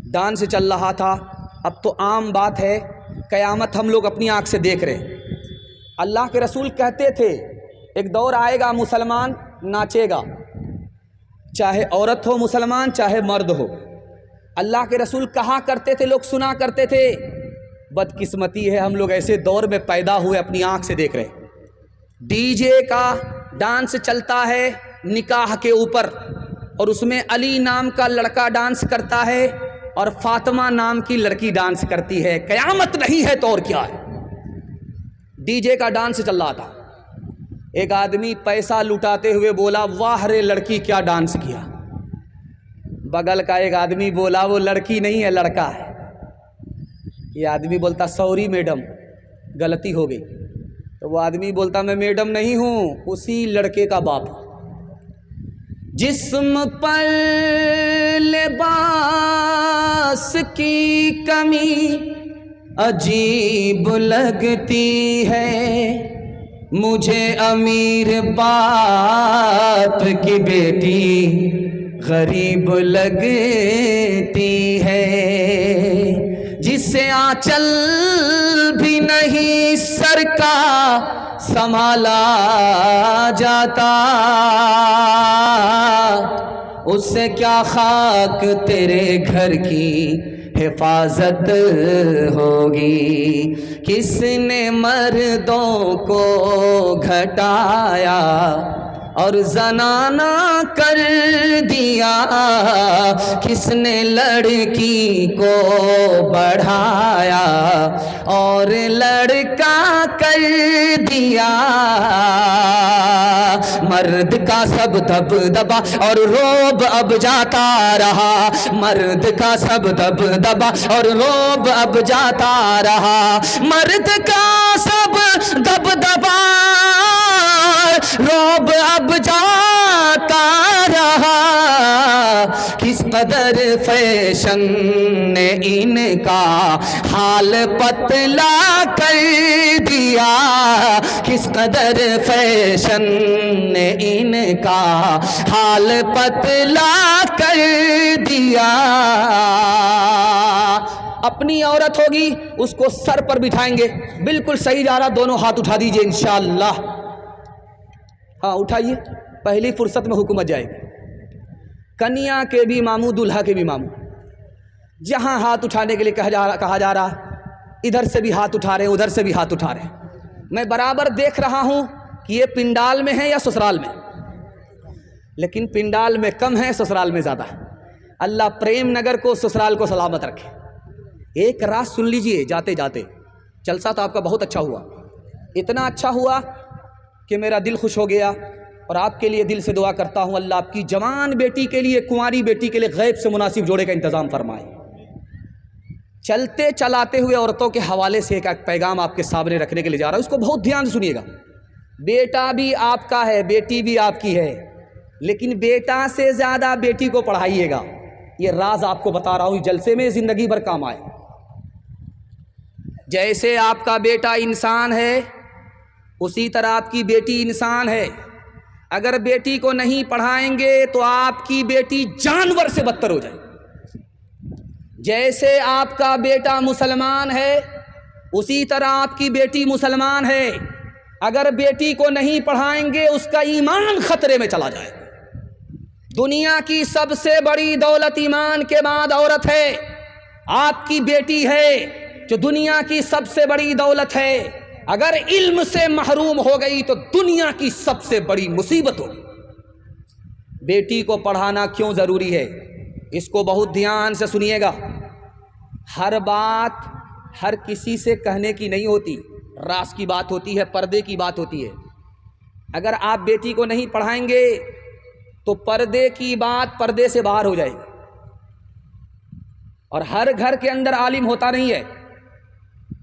Dance چل رہا تھا. اب تو عام بات ہے, قیامت ہم لوگ اپنی آنکھ سے دیکھ رہے ہیں. اللہ کے رسول کہتے تھے ایک دور آئے گا مسلمان ناچے گا, چاہے عورت ہو مسلمان چاہے مرد ہو. اللہ کے رسول کہا کرتے تھے, لوگ سنا کرتے تھے. بدقسمتی ہے ہم لوگ ایسے دور میں پیدا ہوئے اپنی آنکھ سے دیکھ رہے ہیں. ڈی جے کا ڈانس چلتا ہے نکاح کے اوپر, اور اس میں علی نام کا لڑکا ڈانس کرتا ہے اور فاطمہ نام کی لڑکی ڈانس کرتی ہے. قیامت نہیں ہے تو اور کیا ہے. ڈی جے کا ڈانس چل رہا تھا, ایک آدمی پیسہ لٹاتے ہوئے بولا واہ رے لڑکی کیا ڈانس کیا. بغل کا ایک آدمی بولا وہ لڑکی نہیں ہے لڑکا ہے. یہ آدمی بولتا سوری میڈم غلطی ہو گئی. تو وہ آدمی بولتا میں میڈم نہیں ہوں, اسی لڑکے کا باپ ہوں. جسم پر لباس کی کمی عجیب لگتی ہے, مجھے امیر باپ کی بیٹی غریب لگتی ہے. جسے آنچل بھی نہیں سر کا سنبھالا جاتا, اس سے کیا خاک تیرے گھر کی حفاظت ہوگی. کس نے مردوں کو گھٹایا اور زنانہ کر دیا, کس نے لڑکی کو بڑھایا اور لڑکا کر دیا. مرد کا سب دبدبا اور روب اب جاتا رہا, مرد کا سب دبدبا اور روب اب جاتا رہا, مرد کا سب دبدبا روب اب جاتا رہا. کس قدر فیشن نے ان کا حال پتلا کر دیا, کس قدر فیشن نے ان کا حال پتلا کر دیا. اپنی عورت ہوگی اس کو سر پر بٹھائیں گے, بالکل صحیح جا رہا, دونوں ہاتھ اٹھا دیجئے انشاءاللہ. ہاں اٹھائیے, پہلی فرصت میں حکومت جائے گی. کنیا کے بھی ماموں دولہا کے بھی ماموں, جہاں ہاتھ اٹھانے کے لیے کہا جا رہا ادھر سے بھی ہاتھ اٹھا رہے ہیں ادھر سے بھی ہاتھ اٹھا رہے ہیں. میں برابر دیکھ رہا ہوں کہ یہ پنڈال میں ہے یا سسرال میں, لیکن پنڈال میں کم ہے سسرال میں زیادہ ہے. اللہ پریم نگر کو سسرال کو سلامت رکھے. ایک رات سن لیجئے جاتے جاتے, جلسہ تو آپ کا بہت اچھا ہوا, اتنا اچھا ہوا کہ میرا دل خوش ہو گیا, اور آپ کے لیے دل سے دعا کرتا ہوں اللہ آپ کی جوان بیٹی کے لیے, کنواری بیٹی کے لیے غیب سے مناسب جوڑے کا انتظام فرمائے. چلتے چلاتے ہوئے عورتوں کے حوالے سے ایک پیغام آپ کے سامنے رکھنے کے لیے جا رہا ہے, اس کو بہت دھیان سے سنیے گا. بیٹا بھی آپ کا ہے بیٹی بھی آپ کی ہے, لیکن بیٹا سے زیادہ بیٹی کو پڑھائیے گا. یہ راز آپ کو بتا رہا ہوں جلسے میں زندگی بھر کام آئے. جیسے آپ کا بیٹا انسان ہے اسی طرح آپ کی بیٹی انسان ہے. اگر بیٹی کو نہیں پڑھائیں گے تو آپ کی بیٹی جانور سے بدتر ہو جائے. جیسے آپ کا بیٹا مسلمان ہے اسی طرح آپ کی بیٹی مسلمان ہے. اگر بیٹی کو نہیں پڑھائیں گے اس کا ایمان خطرے میں چلا جائے. دنیا کی سب سے بڑی دولت ایمان کے بعد عورت ہے. آپ کی بیٹی ہے جو دنیا کی سب سے بڑی دولت ہے. اگر علم سے محروم ہو گئی تو دنیا کی سب سے بڑی مصیبت ہوگی. بیٹی کو پڑھانا کیوں ضروری ہے اس کو بہت دھیان سے سنیے گا. ہر بات ہر کسی سے کہنے کی نہیں ہوتی, راز کی بات ہوتی ہے, پردے کی بات ہوتی ہے. اگر آپ بیٹی کو نہیں پڑھائیں گے تو پردے کی بات پردے سے باہر ہو جائے گی. اور ہر گھر کے اندر عالم ہوتا نہیں ہے,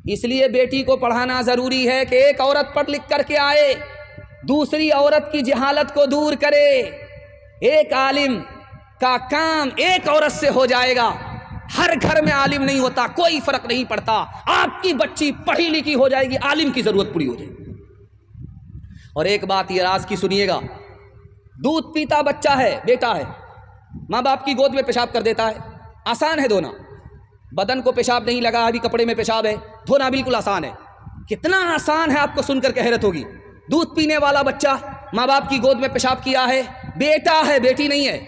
اس لیے بیٹی کو پڑھانا ضروری ہے کہ ایک عورت پڑھ لکھ کر کے آئے, دوسری عورت کی جہالت کو دور کرے. ایک عالم کا کام ایک عورت سے ہو جائے گا. ہر گھر میں عالم نہیں ہوتا, کوئی فرق نہیں پڑتا. آپ کی بچی پڑھی لکھی ہو جائے گی, عالم کی ضرورت پوری ہو جائے گی. اور ایک بات یہ راز کی سنیے گا, دودھ پیتا بچہ ہے بیٹا ہے, ماں باپ کی گود میں پیشاب کر دیتا ہے, آسان ہے دھونا, بدن کو پیشاب نہیں لگا ابھی کپڑے میں پیشاب ہے، دھونا بالکل آسان ہے. کتنا آسان ہے، آپ کو سن کر کے حیرت ہوگی. دودھ پینے والا بچہ ماں باپ کی گود میں پیشاب کیا ہے، بیٹا ہے بیٹی نہیں ہے،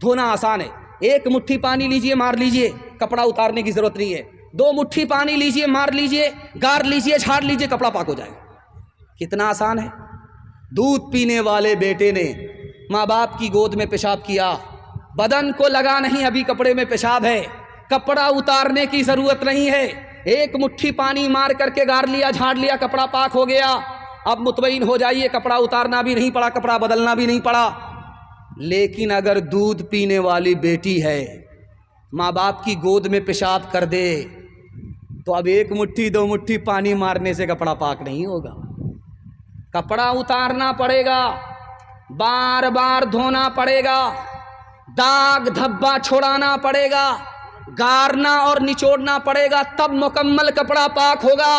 دھونا آسان ہے. ایک مٹھی پانی لیجئے مار لیجئے، کپڑا اتارنے کی ضرورت نہیں ہے. 2 مٹھی پانی لیجئے مار لیجئے، گار لیجئے، جھاڑ لیجئے، کپڑا پاک ہو جائے. کتنا آسان ہے. دودھ پینے والے بیٹے نے ماں باپ کی گود میں پیشاب کیا، بدن کو لگا نہیں ابھی کپڑے میں پیشاب ہے، کپڑا اتارنے کی ضرورت نہیں ہے، ایک مٹھی پانی مار کر کے گار لیا، جھاڑ لیا، کپڑا پاک ہو گیا. اب مطمئن ہو جائیے، کپڑا اتارنا بھی نہیں پڑا، کپڑا بدلنا بھی نہیں پڑا. لیکن اگر دودھ پینے والی بیٹی ہے، ماں باپ کی گود میں پیشاب کر دے تو اب 1 مٹھی 2 مٹھی پانی مارنے سے کپڑا پاک نہیں ہوگا، کپڑا اتارنا پڑے گا، بار بار دھونا پڑے گا، داغ دھبا چھوڑانا پڑے گا، گارنا اور نچوڑنا پڑے گا، تب مکمل کپڑا پاک ہوگا.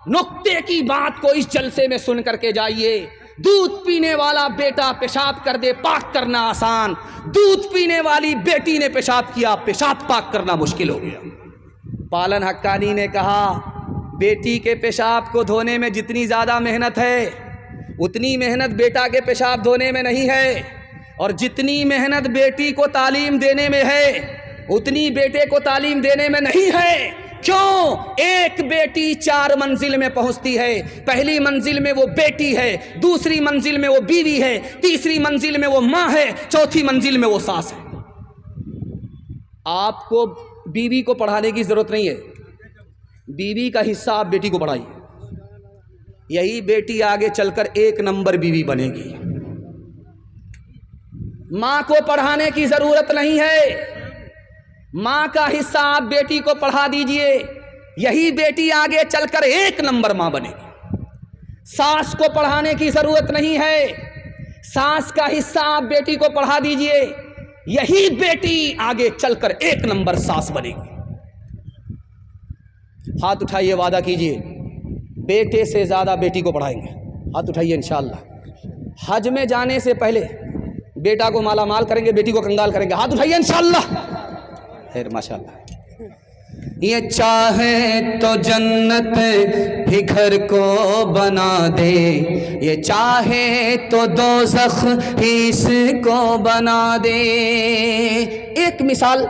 نقطے کی بات کو اس جلسے میں سن کر کے جائیے. دودھ پینے والا بیٹا پیشاب کر دے، پاک کرنا آسان. دودھ پینے والی بیٹی نے پیشاب کیا، پیشاب پاک کرنا مشکل ہو گیا. پالن حقانی نے کہا بیٹی کے پیشاب کو دھونے میں جتنی زیادہ محنت ہے اتنی محنت بیٹا کے پیشاب دھونے میں نہیں ہے، اور جتنی محنت بیٹی کو تعلیم دینے میں ہے اتنی بیٹے کو تعلیم دینے میں نہیں ہے. کیوں؟ ایک بیٹی 4 منزل میں پہنچتی ہے. پہلی منزل میں وہ بیٹی ہے، دوسری منزل میں وہ بیوی ہے، تیسری منزل میں وہ ماں ہے، چوتھی منزل میں وہ ساس ہے. آپ کو بیوی کو پڑھانے کی ضرورت نہیں ہے، بیوی کا حصہ آپ بیٹی کو پڑھائیے. یہی بیٹی آگے چل کر 1 نمبر بیوی بنے گی. ماں کو پڑھانے کی ضرورت نہیں ہے، ماں کا حصہ آپ بیٹی کو پڑھا دیجئے، یہی بیٹی آگے چل کر 1 نمبر ماں بنے گی. ساس کو پڑھانے کی ضرورت نہیں ہے، ساس کا حصہ آپ بیٹی کو پڑھا دیجئے، یہی بیٹی آگے چل کر 1 نمبر ساس بنے گی. ہاتھ اٹھائیے، وعدہ کیجئے بیٹے سے زیادہ بیٹی کو پڑھائیں گے. ہاتھ اٹھائیے انشاءاللہ. حج میں جانے سے پہلے بیٹا کو مالا مال کریں گے، بیٹی کو کنگال کریں گے. ہاتھ اٹھائیے انشاءاللہ. خیر ماشاءاللہ. یہ چاہے تو جنت ہی گھر کو بنا دے، یہ چاہے تو دوزخ ہی اس کو بنا دے. ایک مثال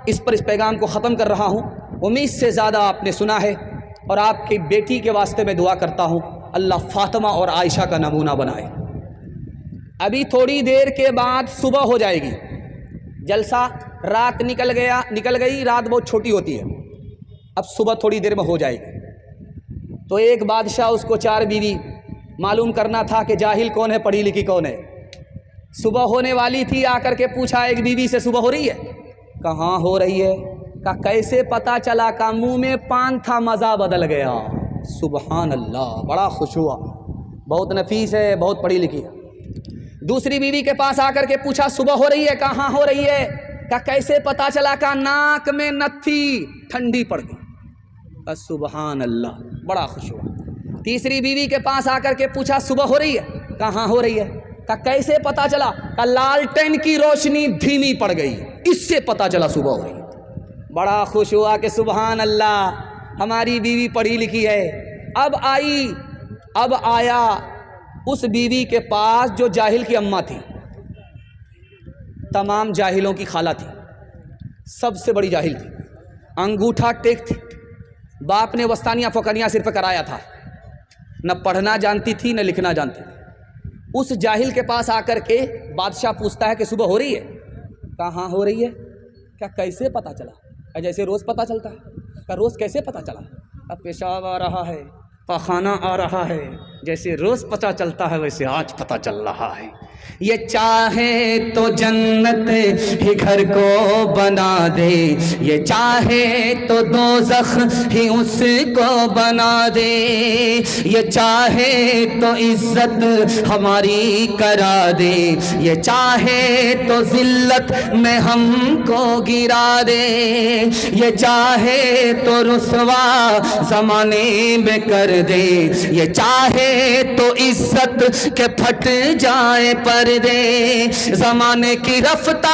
اس پر اس پیغام کو ختم کر رہا ہوں. امید سے زیادہ آپ نے سنا ہے، اور آپ کی بیٹی کے واسطے میں دعا کرتا ہوں اللہ فاطمہ اور عائشہ کا نمونہ بنائے. ابھی تھوڑی دیر کے بعد صبح ہو جائے گی، جلسہ رات نکل گئی، رات بہت چھوٹی ہوتی ہے، اب صبح تھوڑی دیر میں ہو جائے گی. تو ایک بادشاہ، اس کو 4 بیوی، معلوم کرنا تھا کہ جاہل کون ہے، پڑھی لکھی کون ہے. صبح ہونے والی تھی، آ کر کے پوچھا ایک بیوی سے صبح ہو رہی ہے؟ کہاں ہو رہی ہے؟ کہا کیسے پتا چلا؟ کا منہ میں پان تھا، مزہ بدل گیا. سبحان اللہ، بڑا خوش ہوا، بہت نفیس ہے، بہت پڑھی لکھی ہے. دوسری بیوی کے پاس آ کر کے پوچھا صبح ہو رہی ہے؟ کہاں ہو رہی ہے؟ کہا کیسے پتا چلا؟ کا ناک میں نت تھی، ٹھنڈی پڑ گئی. سبحان اللہ، بڑا خوش ہوا. تیسری بیوی کے پاس آ کر کے پوچھا صبح ہو رہی ہے؟ کہاں ہو رہی ہے؟ کہا کیسے پتا چلا؟ کہا لالٹین کی روشنی دھیمی پڑ گئی، اس سے پتا چلا صبح ہو رہی ہے. بڑا خوش ہوا کہ سبحان اللہ، ہماری بیوی پڑھی لکھی ہے. اب آیا اس بیوی کے پاس جو جاہل کی اماں تھی، تمام جاہلوں کی خالہ تھی، سب سے بڑی جاہل تھی، انگوٹھا ٹیک تھی. باپ نے وستانیہ فوقانیہ صرف کرایا تھا، نہ پڑھنا جانتی تھی نہ لکھنا جانتی تھی. اس جاہل کے پاس آ کر کے بادشاہ پوچھتا ہے کہ صبح ہو رہی ہے؟ کہاں ہو رہی ہے؟ کیا کیسے پتا چلا؟ جیسے روز پتا چلتا ہے. کیا روز کیسے پتا چلا؟ اب پیشاب آ رہا ہے، پخانہ آ رہا ہے، جیسے روز پتا چلتا ہے ویسے آج پتا چل رہا ہے. یہ چاہے تو جنت ہی گھر کو بنا دے، یہ چاہے تو دوزخ ہی اس کو بنا دے، یہ چاہے تو عزت ہماری کرا دے، یہ چاہے تو ذلت میں ہم کو گرا دے، یہ چاہے تو رسوا زمانے میں کر دے، یہ چاہے تو عزت کے پھٹ جائے پردے. زمانے کی رفتار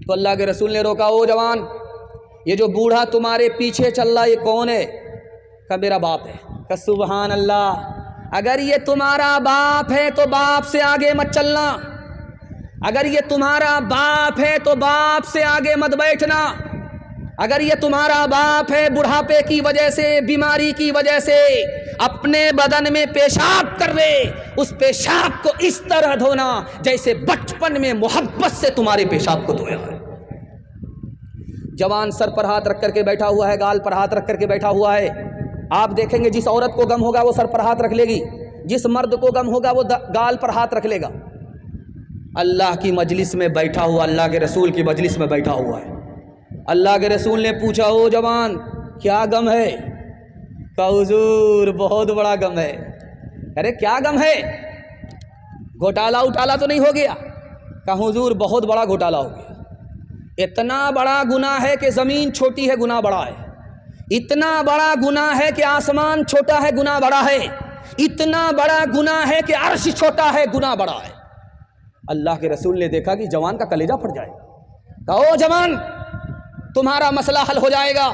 تو اللہ کے رسول نے روکا، او جوان، یہ جو بوڑھا تمہارے پیچھے چل رہا یہ کون ہے؟ کہا میرا باپ ہے۔ کہا سبحان اللہ، اگر یہ تمہارا باپ ہے تو باپ سے آگے مت چلنا، اگر یہ تمہارا باپ ہے تو باپ سے آگے مت بیٹھنا، اگر یہ تمہارا باپ ہے بڑھاپے کی وجہ سے، بیماری کی وجہ سے اپنے بدن میں پیشاب کر رہے، اس پیشاب کو اس طرح دھونا جیسے بچپن میں محبت سے تمہارے پیشاب کو دھویا ہے۔ جوان سر پر ہاتھ رکھ کر کے بیٹھا ہوا ہے، گال پر ہاتھ رکھ کر کے بیٹھا ہوا ہے۔ آپ دیکھیں گے جس عورت کو غم ہوگا وہ سر پر ہاتھ رکھ لے گی، جس مرد کو غم ہوگا وہ گال پر ہاتھ رکھ لے گا۔ اللہ کی مجلس میں بیٹھا ہوا، اللہ کے رسول کی مجلس میں بیٹھا ہوا ہے۔ اللہ کے رسول نے پوچھا، او جوان کیا غم ہے؟ کہا حضور بہت بڑا غم ہے۔ ارے کیا غم ہے؟ گھوٹالا اٹالا تو نہیں ہو گیا؟ کہا حضور بہت بڑا گھوٹالا ہو گیا، اتنا بڑا گناہ ہے کہ زمین چھوٹی ہے گناہ بڑا ہے، اتنا بڑا گناہ ہے کہ آسمان چھوٹا ہے گناہ بڑا ہے، اتنا بڑا گناہ ہے کہ عرش چھوٹا ہے گناہ بڑا ہے۔ اللہ کے رسول نے دیکھا کہ جوان کا کلیجہ پھٹ جائے گا۔ کہا او جوان تمہارا مسئلہ حل ہو جائے گا،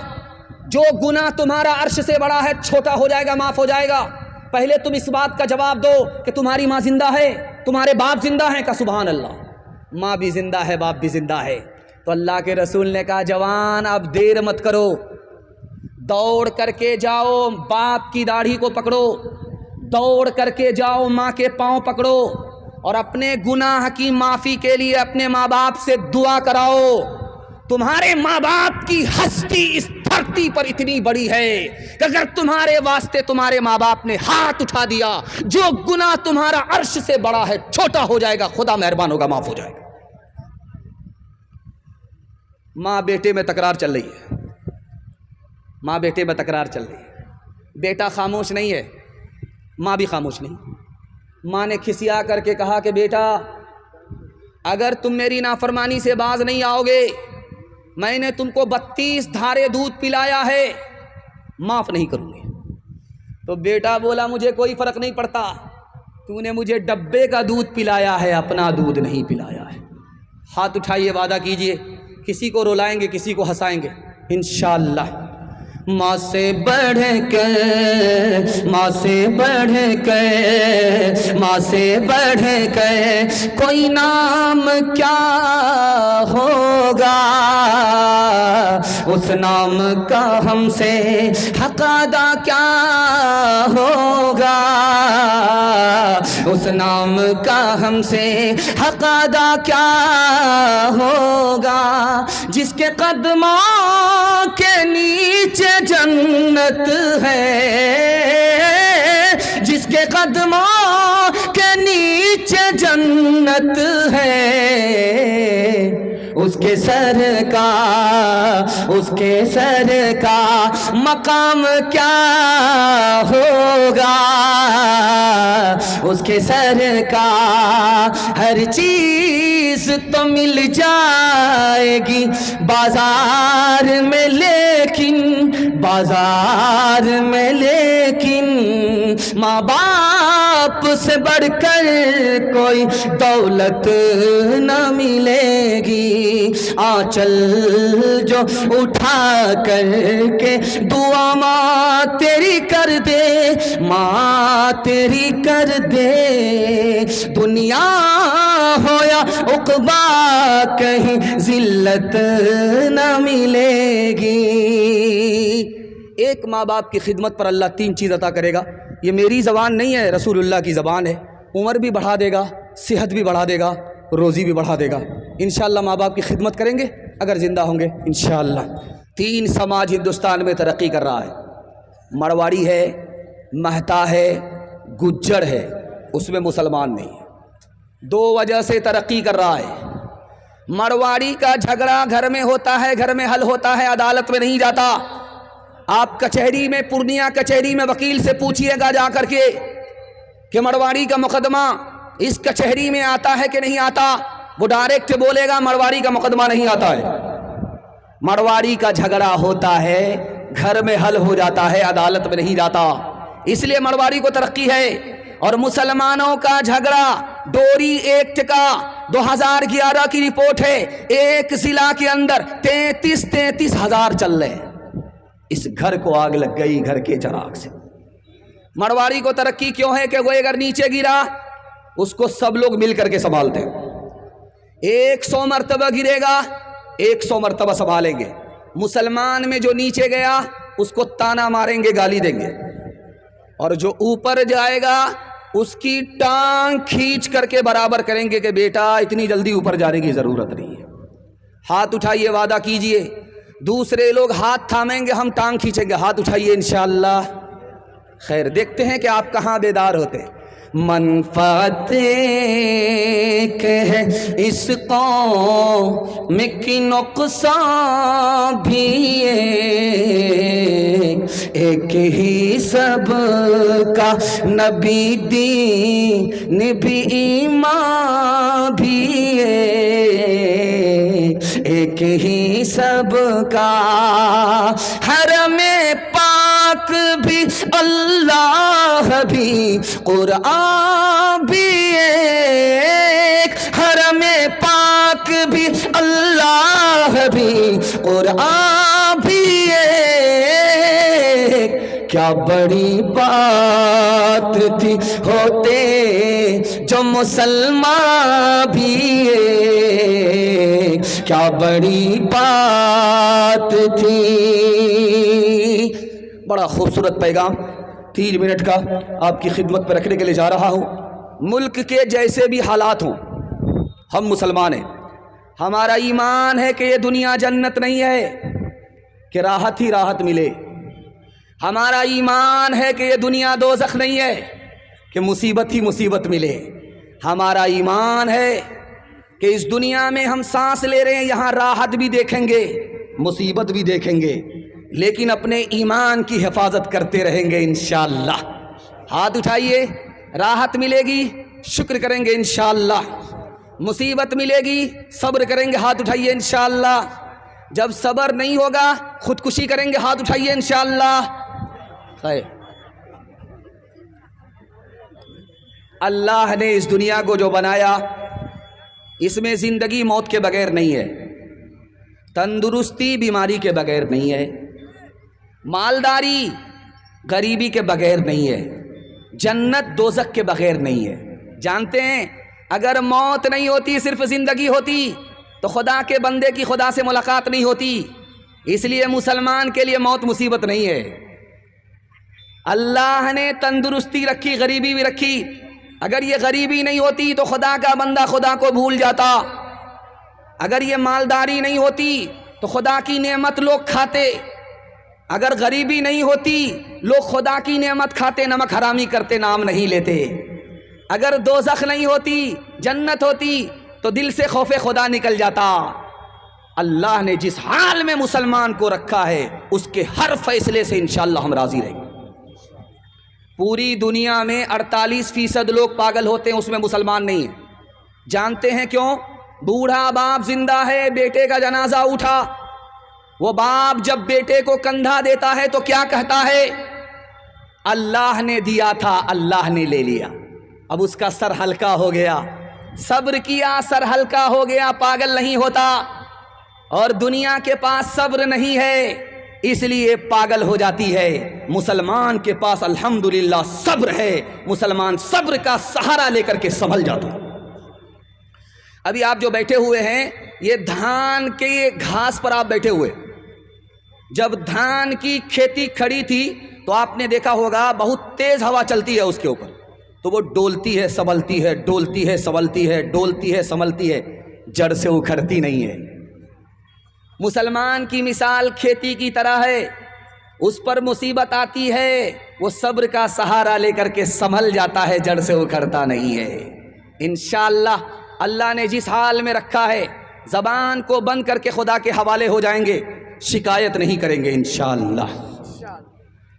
جو گناہ تمہارا عرش سے بڑا ہے چھوٹا ہو جائے گا، معاف ہو جائے گا۔ پہلے تم اس بات کا جواب دو کہ تمہاری ماں زندہ ہے، تمہارے باپ زندہ ہیں؟ کہا سبحان اللہ، ماں بھی زندہ ہے باپ بھی زندہ ہے۔ تو اللہ کے رسول نے کہا جوان اب دیر مت کرو، دوڑ کر کے جاؤ باپ کی داڑھی کو پکڑو، دوڑ کر کے جاؤ ماں کے پاؤں پکڑو اور اپنے گناہ کی معافی کے لیے اپنے ماں باپ سے دعا کراؤ۔ تمہارے ماں باپ کی ہستی اس دھرتی پر اتنی بڑی ہے کہ اگر تمہارے واسطے تمہارے ماں باپ نے ہاتھ اٹھا دیا، جو گناہ تمہارا عرش سے بڑا ہے چھوٹا ہو جائے گا، خدا مہربان ہوگا معاف ہو جائے گا۔ ماں بیٹے میں تکرار چل رہی ہے، ماں بیٹے میں تکرار چل رہی ہے، بیٹا خاموش نہیں ہے، ماں بھی خاموش نہیں۔ ماں نے کھسیا کر کے کہا کہ بیٹا اگر تم میری نافرمانی سے باز نہیں آؤ گے، میں نے تم کو 32 دھارے دودھ پلایا ہے، معاف نہیں کروں گی۔ تو بیٹا بولا مجھے کوئی فرق نہیں پڑتا، تو نے مجھے ڈبے کا دودھ پلایا ہے، اپنا دودھ نہیں پلایا ہے۔ ہاتھ اٹھائیے، وعدہ کیجئے، کسی کو رلائیں گے کسی کو ہنسائیں گے انشاءاللہ۔ ماں سے بڑھ کر، ماں سے بڑھ کر، ماں سے بڑھ کر کوئی نام کیا ہوگا، اس نام کا ہم سے حق ادا کیا ہوگا، اس نام کا ہم سے حق ادا کیا ہوگا، جس کے قدموں کے نیچے جنت ہے، جس کے قدموں کے نیچے جنت ہے، اس کے سر کا، اس کے سر کا مقام کیا ہوگا، اس کے سر کا ہر چیز تو مل جائے گی بازار میں، لیکن بازار میں لیکن ماں باپ سے بڑھ کر کوئی دولت نہ ملے گی۔ آنچل جو اٹھا کر کے دعا ماں تیری کر دے، ماں تیری کر دے، دنیا ہو یا عقبہ کہیں ذلت نہ ملے گی۔ ایک ماں باپ کی خدمت پر اللہ 3 چیز عطا کرے گا۔ یہ میری زبان نہیں ہے، رسول اللہ کی زبان ہے۔ عمر بھی بڑھا دے گا، صحت بھی بڑھا دے گا، روزی بھی بڑھا دے گا۔ انشاءاللہ ماں باپ کی خدمت کریں گے اگر زندہ ہوں گے انشاءاللہ۔ 3 سماج ہندوستان میں ترقی کر رہا ہے، مرواڑی ہے، مہتا ہے، گجر ہے، اس میں مسلمان نہیں ہے۔ 2 وجہ سے ترقی کر رہا ہے۔ مرواڑی کا جھگڑا گھر میں ہوتا ہے، گھر میں حل ہوتا ہے، عدالت میں نہیں جاتا۔ آپ کچہری میں، پورنیہ کچہری میں وکیل سے پوچھئے گا جا کر کے کہ مرواڑی کا مقدمہ اس کچہری میں آتا ہے کہ نہیں آتا، وہ ڈائریکٹ بولے گا مرواڑی کا مقدمہ نہیں آتا ہے۔ مرواڑی کا جھگڑا ہوتا ہے، گھر میں حل ہو جاتا ہے، عدالت میں نہیں جاتا، اس لیے مرواڑی کو ترقی ہے۔ اور مسلمانوں کا جھگڑا ڈوری ایکٹ کا 2011 کی رپورٹ ہے، ایک ضلع کے اندر 33,000 چل رہے ہیں۔ اس گھر کو آگ لگ گئی گھر کے چراغ سے۔ مرواڑی کو ترقی کیوں ہے کہ وہ اگر نیچے گرا اس کو سب لوگ مل کر کے سنبھالتے ہیں، 100 مرتبہ گرے گا 100 مرتبہ سنبھالیں گے۔ مسلمان میں جو نیچے گیا اس کو تانا ماریں گے، گالی دیں گے، اور جو اوپر جائے گا اس کی ٹانگ کھینچ کر کے برابر کریں گے کہ بیٹا اتنی جلدی اوپر جانے کی ضرورت نہیں ہے، ہاتھ اٹھائیے، وعدہ کیجئے۔ دوسرے لوگ ہاتھ تھامیں گے، ہم ٹانگ کھینچیں گے، ہاتھ اٹھائیے انشاءاللہ۔ خیر، دیکھتے ہیں کہ آپ کہاں بیدار ہوتے ہیں۔ منفعت ہے اس قوم کی نقصان بھی ایک ہی سب کا نبی دین بھی ایمان بھی ایک ہی سب کا حرم پاک بھی اللہ بھی قرآن بھی ایک، حرم پاک بھی اللہ بھی قرآن بھی ایک، کیا بڑی بات تھی ہوتے جو مسلمان بھی ایک، کیا بڑی بات تھی۔ بڑا خوبصورت پیغام 3 منٹ کا آپ کی خدمت پہ رکھنے کے لیے جا رہا ہوں۔ ملک کے جیسے بھی حالات ہوں، ہم مسلمان ہیں، ہمارا ایمان ہے کہ یہ دنیا جنت نہیں ہے کہ راحت ہی راحت ملے، ہمارا ایمان ہے کہ یہ دنیا دوزخ نہیں ہے کہ مصیبت ہی مصیبت ملے، ہمارا ایمان ہے کہ اس دنیا میں ہم سانس لے رہے ہیں، یہاں راحت بھی دیکھیں گے مصیبت بھی دیکھیں گے، لیکن اپنے ایمان کی حفاظت کرتے رہیں گے انشاءاللہ۔ ہاتھ اٹھائیے، راحت ملے گی شکر کریں گے انشاءاللہ، مصیبت ملے گی صبر کریں گے، ہاتھ اٹھائیے انشاءاللہ، جب صبر نہیں ہوگا خودکشی کریں گے، ہاتھ اٹھائیے انشاءاللہ۔ خیر، اللہ نے اس دنیا کو جو بنایا اس میں زندگی موت کے بغیر نہیں ہے، تندرستی بیماری کے بغیر نہیں ہے، مالداری غریبی کے بغیر نہیں ہے، جنت دوزخ کے بغیر نہیں ہے۔ جانتے ہیں اگر موت نہیں ہوتی صرف زندگی ہوتی تو خدا کے بندے کی خدا سے ملاقات نہیں ہوتی، اس لیے مسلمان کے لیے موت مصیبت نہیں ہے۔ اللہ نے تندرستی رکھی، غریبی بھی رکھی، اگر یہ غریبی نہیں ہوتی تو خدا کا بندہ خدا کو بھول جاتا، اگر یہ مالداری نہیں ہوتی تو خدا کی نعمت لوگ کھاتے، اگر غریبی نہیں ہوتی لوگ خدا کی نعمت کھاتے، نمک حرامی کرتے، نام نہیں لیتے، اگر دوزخ نہیں ہوتی جنت ہوتی تو دل سے خوف خدا نکل جاتا۔ اللہ نے جس حال میں مسلمان کو رکھا ہے اس کے ہر فیصلے سے انشاءاللہ ہم راضی رہیں گے۔ پوری دنیا میں 48% لوگ پاگل ہوتے ہیں، اس میں مسلمان نہیں ہیں۔ جانتے ہیں کیوں؟ بوڑھا باپ زندہ ہے، بیٹے کا جنازہ اٹھا، وہ باپ جب بیٹے کو کندھا دیتا ہے تو کیا کہتا ہے؟ اللہ نے دیا تھا، اللہ نے لے لیا۔ اب اس کا سر ہلکا ہو گیا، صبر کیا سر ہلکا ہو گیا، پاگل نہیں ہوتا۔ اور دنیا کے پاس صبر نہیں ہے اس لیے پاگل ہو جاتی ہے۔ مسلمان کے پاس الحمدللہ صبر ہے، مسلمان صبر کا سہارا لے کر کے سنبھل جاتا ہے۔ ابھی آپ جو بیٹھے ہوئے ہیں یہ دھان کے گھاس پر آپ بیٹھے ہوئے، جب دھان کی کھیتی کھڑی تھی تو آپ نے دیکھا ہوگا بہت تیز ہوا چلتی ہے اس کے اوپر، تو وہ ڈولتی ہے سنبھلتی ہے، ڈولتی ہے سنبھلتی ہے، ڈولتی ہے سنبھلتی ہے، جڑ سے اکھڑتی نہیں ہے۔ مسلمان کی مثال کھیتی کی طرح ہے، اس پر مصیبت آتی ہے وہ صبر کا سہارا لے کر کے سنبھل جاتا ہے، جڑ سے اکھڑتا نہیں ہے۔ انشاءاللہ اللہ نے جس حال میں رکھا ہے زبان کو بند کر کے خدا کے حوالے ہو جائیں گے، شکایت نہیں کریں گے انشاءاللہ۔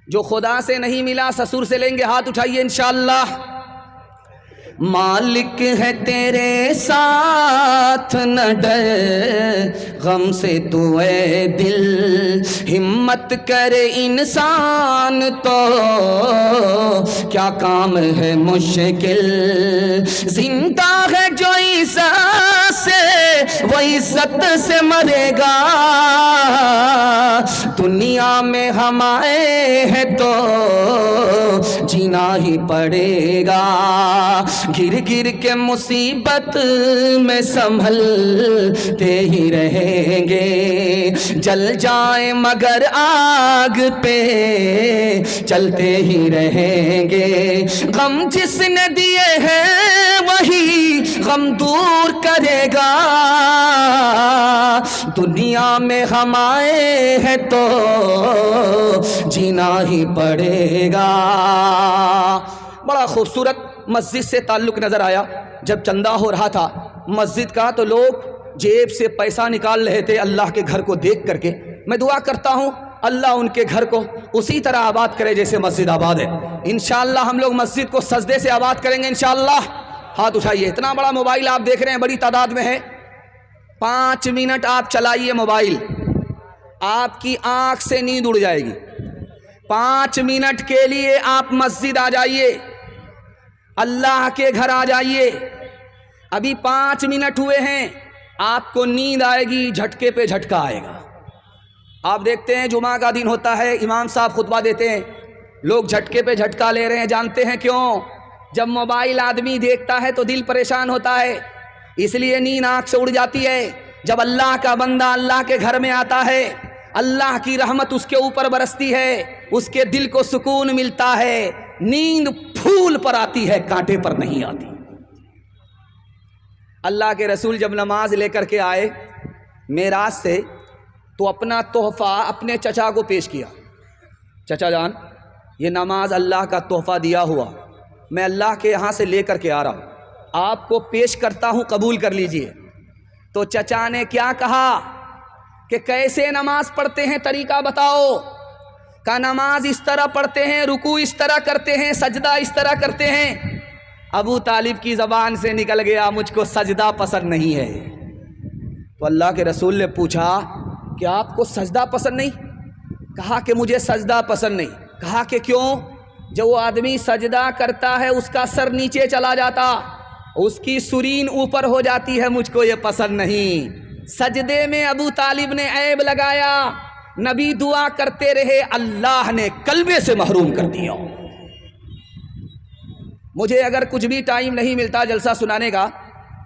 جو خدا سے نہیں ملا سسر سے لیں گے، ہاتھ اٹھائیے انشاءاللہ۔ مالک ہے تیرے ساتھ نہ ڈر غم سے تو اے دل، ہمت کرے انسان تو کیا کام ہے مشکل، زندہ ہے جو عزت سے وہ عزت سے مرے گا، دنیا میں ہم آئے ہیں تو جینا ہی پڑے گا، گر گر کے مصیبت میں سنبھلتے ہی رہیں گے، جل جائیں مگر آگ پہ چلتے ہی رہیں گے، غم جس نے دیے ہیں وہی غم دور کرے گا، دنیا میں ہم آئے ہیں تو جینا ہی پڑے گا۔ بڑا خوبصورت مسجد سے تعلق نظر آیا۔ جب چندہ ہو رہا تھا مسجد کا تو لوگ جیب سے پیسہ نکال رہے تھے اللہ کے گھر کو دیکھ کر کے۔ میں دعا کرتا ہوں اللہ ان کے گھر کو اسی طرح آباد کرے جیسے مسجد آباد ہے۔ انشاءاللہ ہم لوگ مسجد کو سجدے سے آباد کریں گے انشاءاللہ۔ ہاتھ اٹھائیے۔ اتنا بڑا موبائل آپ دیکھ رہے ہیں، بڑی تعداد میں ہے۔ 5 منٹ آپ چلائیے موبائل، آپ کی آنکھ سے نیند اڑ جائے گی۔ 5 منٹ کے لیے آپ مسجد آ جائیے، اللہ کے گھر آ جائیے۔ ابھی 5 منٹ ہوئے ہیں، آپ کو نیند آئے گی، جھٹکے پہ جھٹکا آئے گا۔ آپ دیکھتے ہیں جمعہ کا دن ہوتا ہے، امام صاحب خطبہ دیتے ہیں، لوگ جھٹکے پہ جھٹکا لے رہے ہیں۔ جانتے ہیں کیوں؟ جب موبائل آدمی دیکھتا ہے تو دل پریشان ہوتا ہے، اس لیے نیند آنکھ سے اڑ جاتی ہے۔ جب اللہ کا بندہ اللہ کے گھر میں آتا ہے، اللہ کی رحمت اس کے اوپر برستی ہے، اس کے دل کو سکون ملتا ہے، نیند پھول پر آتی ہے، کانٹے پر نہیں آتی۔ اللہ کے رسول جب نماز لے کر کے آئے معراج سے تو اپنا تحفہ اپنے چچا کو پیش کیا۔ چچا جان، یہ نماز اللہ کا تحفہ دیا ہوا میں اللہ کے یہاں سے لے کر کے آ رہا ہوں، آپ کو پیش کرتا ہوں، قبول کر لیجئے۔ تو چچا نے کیا کہا کہ کیسے نماز پڑھتے ہیں، طریقہ بتاؤ۔ کہ نماز اس طرح پڑھتے ہیں، رکوع اس طرح کرتے ہیں، سجدہ اس طرح کرتے ہیں۔ ابو طالب کی زبان سے نکل گیا مجھ کو سجدہ پسند نہیں ہے۔ تو اللہ کے رسول نے پوچھا کہ آپ کو سجدہ پسند نہیں؟ کہا کہ مجھے سجدہ پسند نہیں۔ کہا کہ کیوں؟ جب وہ آدمی سجدہ کرتا ہے اس کا سر نیچے چلا جاتا، اس کی سرین اوپر ہو جاتی ہے، مجھ کو یہ پسند نہیں۔ سجدے میں ابو طالب نے عیب لگایا، نبی دعا کرتے رہے، اللہ نے کلبے سے محروم کر دیا۔ مجھے اگر کچھ بھی ٹائم نہیں ملتا جلسہ سنانے کا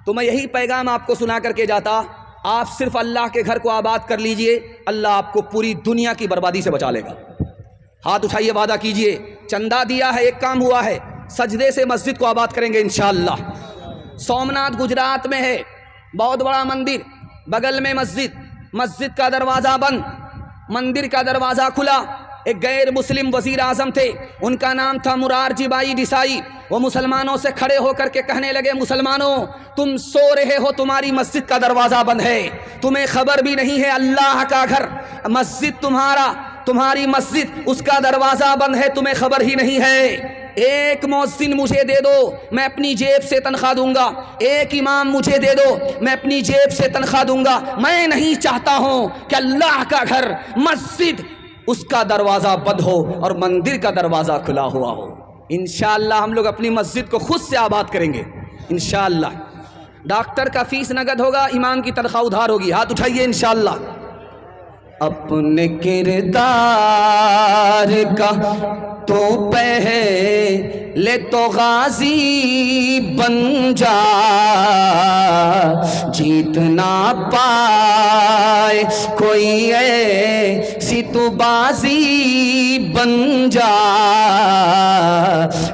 تو میں یہی پیغام آپ کو سنا کر کے جاتا، آپ صرف اللہ کے گھر کو آباد کر لیجئے، اللہ آپ کو پوری دنیا کی بربادی سے بچا لے گا۔ ہاتھ اٹھائیے، وعدہ کیجئے۔ چندہ دیا ہے، ایک کام ہوا ہے، سجدے سے مسجد کو آباد کریں گے انشاءاللہ۔ سومناتھ گجرات میں ہے، بہت بڑا مندر، بغل میں مسجد، مسجد کا دروازہ بند، مندر کا دروازہ کھلا۔ ایک غیر مسلم وزیر اعظم تھے، ان کا نام تھا مرارجی بھائی دیسائی۔ وہ مسلمانوں سے کھڑے ہو کر کے کہنے لگے، مسلمانوں تم سو رہے ہو، تمہاری مسجد کا دروازہ بند ہے، تمہیں خبر بھی نہیں ہے اللہ کا گھر، مسجد تمہاری مسجد، اس کا دروازہ بند ہے، تمہیں خبر ہی نہیں ہے۔ ایک مؤذن مجھے دے دو، میں اپنی جیب سے تنخواہ دوں گا۔ ایک امام مجھے دے دو، میں اپنی جیب سے تنخواہ دوں گا۔ میں نہیں چاہتا ہوں کہ اللہ کا گھر، مسجد، اس کا دروازہ بند ہو اور مندر کا دروازہ کھلا ہوا ہو۔ انشاءاللہ ہم لوگ اپنی مسجد کو خود سے آباد کریں گے انشاءاللہ۔ ڈاکٹر کا فیس نقد ہوگا، امام کی تنخواہ ادھار ہوگی۔ ہاتھ اٹھائیے انشاءاللہ۔ اپنے کردار کا تو پہلے تو غازی بن جا، جیت نہ پائے کوئی ایسی تو بازی بن جا،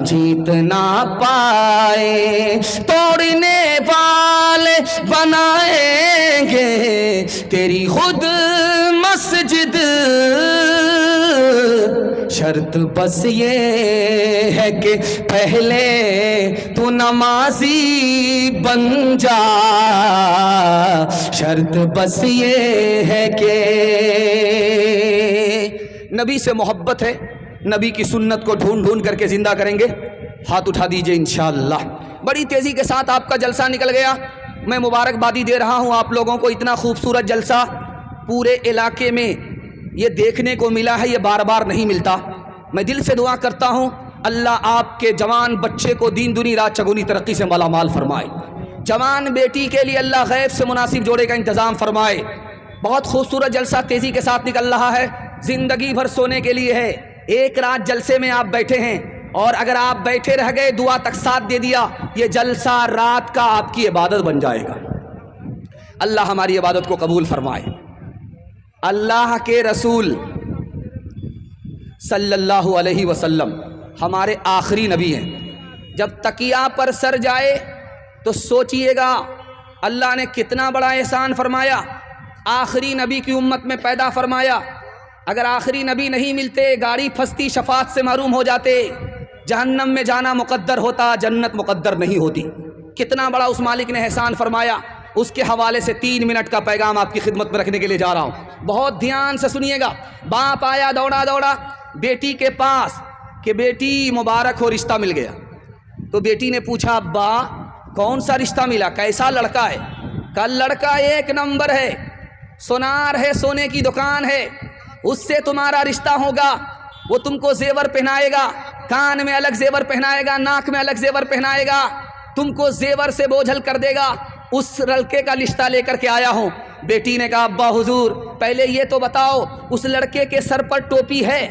جیت نہ پائے توڑنے والے بنائیں گے تیری خود مسجد، شرط بس یہ ہے کہ پہلے تو نمازی بن جا، شرط بس یہ ہے کہ نبی سے محبت ہے، نبی کی سنت کو ڈھونڈ ڈھونڈ کر کے زندہ کریں گے۔ ہاتھ اٹھا دیجئے انشاءاللہ۔ بڑی تیزی کے ساتھ آپ کا جلسہ نکل گیا. میں مبارکبادی دے رہا ہوں آپ لوگوں کو. اتنا خوبصورت جلسہ پورے علاقے میں یہ دیکھنے کو ملا ہے, یہ بار بار نہیں ملتا. میں دل سے دعا کرتا ہوں اللہ آپ کے جوان بچے کو دین دنی رات چگونی ترقی سے مالا مال فرمائے. جوان بیٹی کے لیے اللہ غیب سے مناسب جوڑے کا انتظام فرمائے. بہت خوبصورت جلسہ تیزی کے ساتھ نکل رہا ہے, زندگی بھر سونے کے لیے ہے. ایک رات جلسے میں آپ بیٹھے ہیں اور اگر آپ بیٹھے رہ گئے, دعا تک ساتھ دے دیا, یہ جلسہ رات کا آپ کی عبادت بن جائے گا. اللہ ہماری عبادت کو قبول فرمائے. اللہ کے رسول صلی اللہ علیہ وسلم ہمارے آخری نبی ہیں. جب تکیہ پر سر جائے تو سوچئے گا اللہ نے کتنا بڑا احسان فرمایا, آخری نبی کی امت میں پیدا فرمایا. اگر آخری نبی نہیں ملتے, گاڑی پھنستی, شفاعت سے محروم ہو جاتے, جہنم میں جانا مقدر ہوتا, جنت مقدر نہیں ہوتی. کتنا بڑا اس مالک نے احسان فرمایا. اس کے حوالے سے 3 منٹ کا پیغام آپ کی خدمت میں رکھنے کے لیے جا رہا ہوں. بہت دھیان سے سنیے گا. باپ آیا دوڑا دوڑا بیٹی کے پاس کہ بیٹی مبارک ہو, رشتہ مل گیا. تو بیٹی نے پوچھا ابا کون سا رشتہ ملا, کیسا لڑکا ہے؟ کل لڑکا 1 نمبر ہے, سونار ہے, سونے کی دکان ہے, اس سے تمہارا رشتہ ہوگا. وہ تم کو زیور پہنائے گا, کان میں الگ زیور پہنائے گا, ناک میں الگ زیور پہنائے گا, تم کو زیور سے بوجھل کر دے گا. اس لڑکے کا رشتہ لے کر کے آیا ہوں. بیٹی نے کہا ابا حضور پہلے یہ تو بتاؤ اس لڑکے کے سر پر ٹوپی ہے؟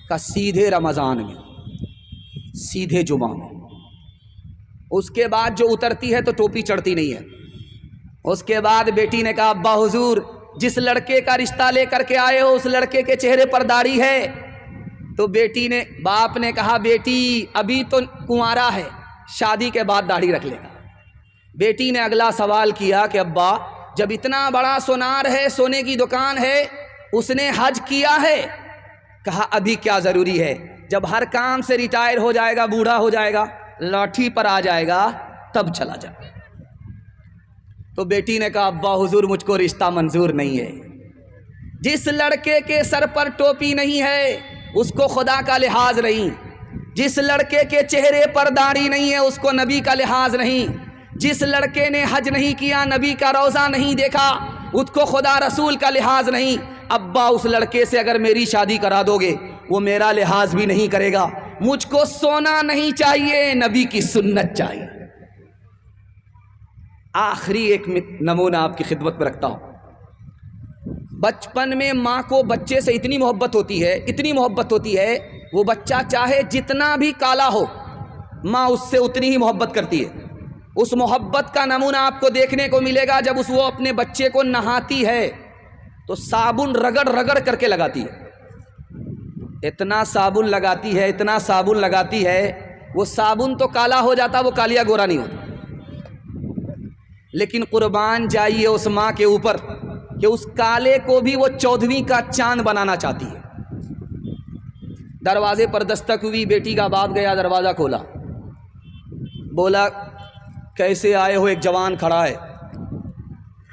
کہ سیدھے رمضان میں, سیدھے جمعہ میں. اس کے بعد جو اترتی ہے تو ٹوپی چڑھتی نہیں ہے. اس کے بعد بیٹی نے کہا ابا حضور جس لڑکے کا رشتہ لے کر کے آئے ہو اس لڑکے کے چہرے پر داڑھی ہے؟ تو باپ نے کہا بیٹی ابھی تو کنوارا ہے, شادی کے بعد داڑھی رکھ لے گا. بیٹی نے اگلا سوال کیا کہ ابا جب اتنا بڑا سونار ہے, سونے کی دکان ہے, اس نے حج کیا ہے؟ کہا ابھی کیا ضروری ہے, جب ہر کام سے ریٹائر ہو جائے گا, بوڑھا ہو جائے گا, لاٹھی پر آ جائے گا, تب چلا جائے. تو بیٹی نے کہا ابا حضور مجھ کو رشتہ منظور نہیں ہے. جس لڑکے کے سر پر ٹوپی نہیں ہے اس کو خدا کا لحاظ نہیں, جس لڑکے کے چہرے پر داڑھی نہیں ہے اس کو نبی کا لحاظ نہیں, جس لڑکے نے حج نہیں کیا, نبی کا روضہ نہیں دیکھا, اس کو خدا رسول کا لحاظ نہیں. ابا اس لڑکے سے اگر میری شادی کرا دو گے وہ میرا لحاظ بھی نہیں کرے گا. مجھ کو سونا نہیں چاہیے, نبی کی سنت چاہیے. آخری ایک نمونہ آپ کی خدمت میں رکھتا ہوں. بچپن میں ماں کو بچے سے اتنی محبت ہوتی ہے, اتنی محبت ہوتی ہے, وہ بچہ چاہے جتنا بھی کالا ہو ماں اس سے اتنی ہی محبت کرتی ہے. اس محبت کا نمونہ آپ کو دیکھنے کو ملے گا جب وہ اپنے بچے کو نہاتی ہے تو صابن رگڑ رگڑ کر کے لگاتی ہے. اتنا صابن لگاتی ہے, اتنا صابن لگاتی ہے, وہ صابن تو کالا ہو جاتا, وہ کالیا گورا نہیں ہوتا. لیکن قربان جائیے اس ماں کے اوپر کہ اس کالے کو بھی وہ 14ویں کا چاند بنانا چاہتی ہے. دروازے پر دستک ہوئی, بیٹی کا باپ گیا, دروازہ کھولا, بولا کیسے آئے ہو؟ ایک جوان کھڑا ہے,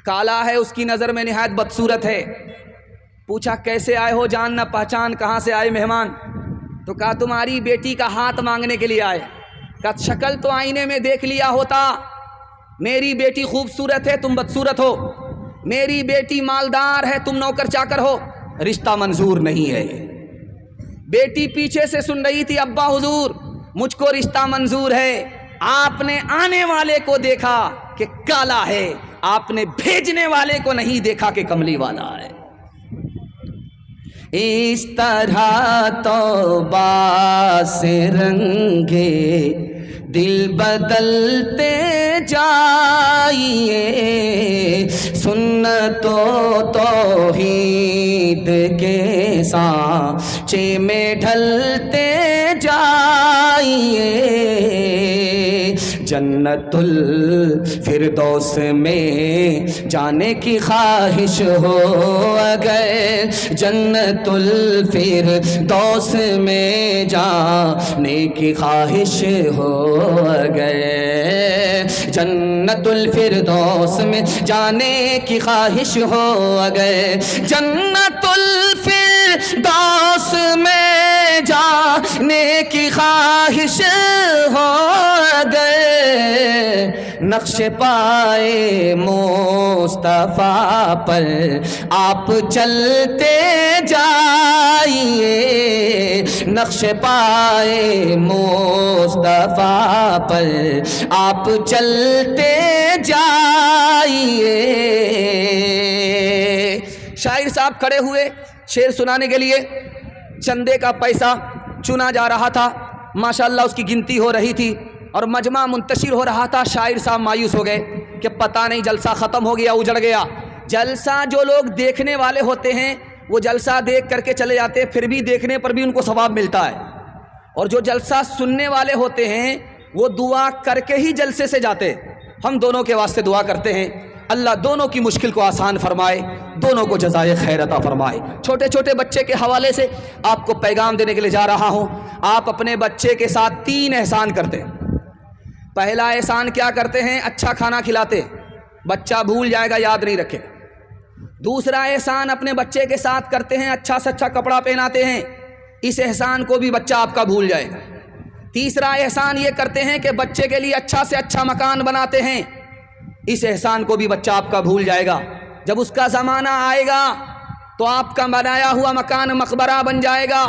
کالا ہے, اس کی نظر میں نہایت بدصورت ہے. پوچھا کیسے آئے ہو, جان نہ پہچان, کہاں سے آئے مہمان؟ تو کہا تمہاری بیٹی کا ہاتھ مانگنے کے لیے آئے. کہا شکل تو آئینے میں دیکھ لیا ہوتا, میری بیٹی خوبصورت ہے, تم بدصورت ہو, میری بیٹی مالدار ہے, تم نوکر چاکر ہو, رشتہ منظور نہیں ہے. بیٹی پیچھے سے سن رہی تھی, ابا حضور مجھ کو رشتہ منظور ہے. آپ نے آنے والے کو دیکھا کہ کالا ہے, آپ نے بھیجنے والے کو نہیں دیکھا کہ کملی والا ہے. اس طرح توبہ سے رنگے دل بدلتے جائیے, سنت و توحید کے سانچے میں ڈھلتے جائیے. جنت الفردوس میں جانے کی خواہش ہو اگر, جنت الفردوس میں جانے کی خواہش ہو اگر, جنت الفردوس میں جانے کی خواہش ہو اگر, جنت الفردوس میں جانے کی خواہش ہو گئے، نقش پائے مصطفیٰ پر آپ چلتے جائیے، نقش پائے مصطفیٰ پر آپ چلتے جائیے۔ شاعر صاحب کھڑے ہوئے شعر سنانے کے لیے، چندے کا پیسہ چنا جا رہا تھا، ماشاءاللہ اس کی گنتی ہو رہی تھی اور مجمع منتشر ہو رہا تھا۔ شاعر صاحب مایوس ہو گئے کہ پتہ نہیں جلسہ ختم ہو گیا، اجڑ گیا۔ جلسہ جو لوگ دیکھنے والے ہوتے ہیں وہ جلسہ دیکھ کر کے چلے جاتے ہیں، پھر بھی دیکھنے پر بھی ان کو ثواب ملتا ہے، اور جو جلسہ سننے والے ہوتے ہیں وہ دعا کر کے ہی جلسے سے جاتے۔ ہم دونوں کے واسطے دعا کرتے ہیں، اللہ دونوں کی مشکل کو آسان فرمائے، دونوں کو جزائے خیر عطا فرمائے۔ چھوٹے چھوٹے بچے کے حوالے سے آپ کو پیغام دینے کے لیے جا رہا ہوں۔ آپ اپنے بچے کے ساتھ 3 احسان کرتے ہیں۔ پہلا احسان کیا کرتے ہیں؟ اچھا کھانا کھلاتے، بچہ بھول جائے گا، یاد نہیں رکھے۔ دوسرا احسان اپنے بچے کے ساتھ کرتے ہیں، اچھا سے اچھا کپڑا پہناتے ہیں، اس احسان کو بھی بچہ آپ کا بھول جائے گا۔ تیسرا احسان یہ کرتے ہیں کہ بچے کے لیے اچھا سے اچھا مکان بناتے ہیں، اس احسان کو بھی بچہ آپ کا بھول جائے گا۔ جب اس کا زمانہ آئے گا تو آپ کا بنایا ہوا مکان مقبرہ بن جائے گا،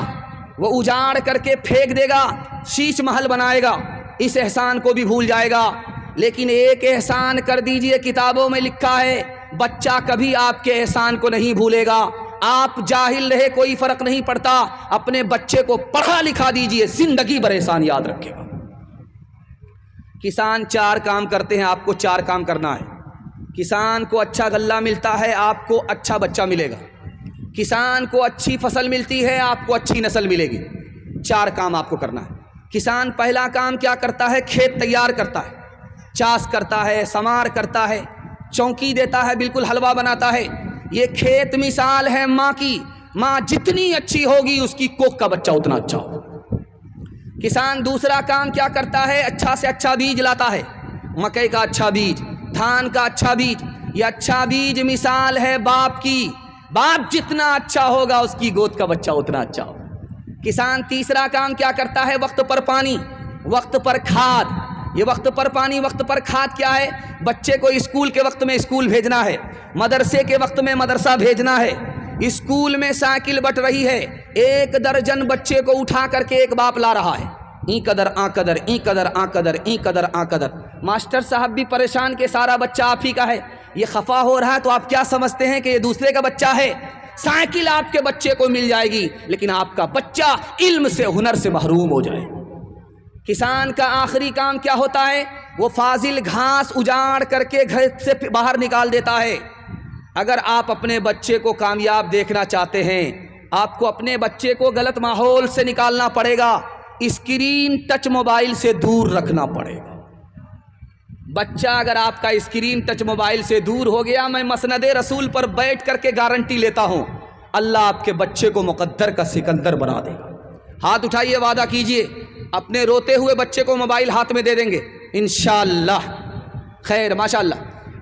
وہ اجاڑ کر کے پھینک دے گا، شیش محل بنائے گا، اس احسان کو بھی بھول جائے گا۔ لیکن ایک احسان کر دیجئے، کتابوں میں لکھا ہے بچہ کبھی آپ کے احسان کو نہیں بھولے گا۔ آپ جاہل رہے کوئی فرق نہیں پڑتا، اپنے بچے کو پڑھا لکھا دیجئے، زندگی بھر احسان یاد رکھے گا۔ کسان 4 کام کرتے ہیں، آپ کو 4 کام کرنا ہے۔ کسان کو اچھا غلہ ملتا ہے، آپ کو اچھا بچہ ملے گا۔ کسان کو اچھی فصل ملتی ہے، آپ کو اچھی نسل ملے گی۔ 4 کام آپ کو کرنا ہے۔ کسان پہلا کام کیا کرتا ہے؟ کھیت تیار کرتا ہے، چاس کرتا ہے، سمار کرتا ہے، چونکی دیتا ہے، بالکل حلوہ بناتا ہے۔ یہ کھیت مثال ہے ماں کی، ماں جتنی اچھی ہوگی اس کی کوکھ کا بچہ اتنا اچھا ہوگا۔ کسان دوسرا کام کیا کرتا ہے؟ اچھا سے اچھا بیج لاتا ہے، مکئی کا اچھا بیج، دھان کا اچھا بیج۔ یہ اچھا بیج مثال ہے باپ کی، باپ جتنا اچھا ہوگا اس کی گود کا بچہ اتنا اچھا ہوگا۔ کسان تیسرا کام کیا کرتا ہے؟ وقت پر پانی، وقت پر کھاد۔ یہ وقت پر پانی، وقت پر کھاد کیا ہے؟ بچے کو اسکول کے وقت میں اسکول بھیجنا ہے، مدرسے کے وقت میں مدرسہ بھیجنا ہے۔ اسکول میں سائیکل بٹ رہی ہے، 1 درجن بچے کو اٹھا کر کے ایک باپ لا رہا ہے، این قدر آ قدر، این قدر آ قدر، این قدر آ قدر۔ ماسٹر صاحب بھی پریشان کہ سارا بچہ آپ ہی کا ہے، یہ خفا ہو رہا ہے تو آپ کیا سمجھتے ہیں کہ یہ دوسرے کا بچہ ہے؟ سائیکل آپ کے بچے کو مل جائے گی، لیکن آپ کا بچہ علم سے، ہنر سے محروم ہو جائے گا۔ کسان کا آخری کام کیا ہوتا ہے؟ وہ فاضل گھاس اجاڑ کر کے گھر سے باہر نکال دیتا ہے۔ اگر آپ اپنے بچے کو کامیاب دیکھنا چاہتے ہیں، آپ کو اپنے بچے کو غلط ماحول سے نکالنا پڑے گا، اسکرین ٹچ موبائل سے دور رکھنا پڑے گا۔ بچہ اگر آپ کا اسکرین ٹچ موبائل سے دور ہو گیا، میں مسند رسول پر بیٹھ کر کے گارنٹی لیتا ہوں، اللہ آپ کے بچے کو مقدر کا سکندر بنا دے گا۔ ہاتھ اٹھائیے، وعدہ کیجئے اپنے روتے ہوئے بچے کو موبائل ہاتھ میں دے دیں گے انشاءاللہ۔ خیر، ماشاءاللہ۔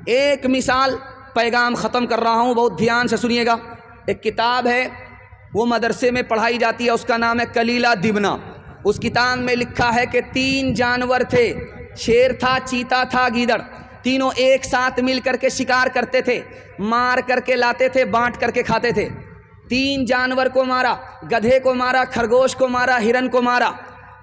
ایک مثال، پیغام ختم کر رہا ہوں، بہت دھیان سے سنیے گا۔ ایک کتاب ہے، وہ مدرسے میں پڑھائی جاتی ہے، اس کا نام ہے کلیلہ دمنہ۔ اس کتاب میں لکھا ہے کہ 3 جانور تھے، شیر تھا، چیتا تھا، گیدڑ، تینوں ایک ساتھ مل کر کے شکار کرتے تھے، مار کر کے لاتے تھے، بانٹ کر کے کھاتے تھے۔ 3 جانور کو مارا، گدھے کو مارا، خرگوش کو مارا، ہرن کو مارا۔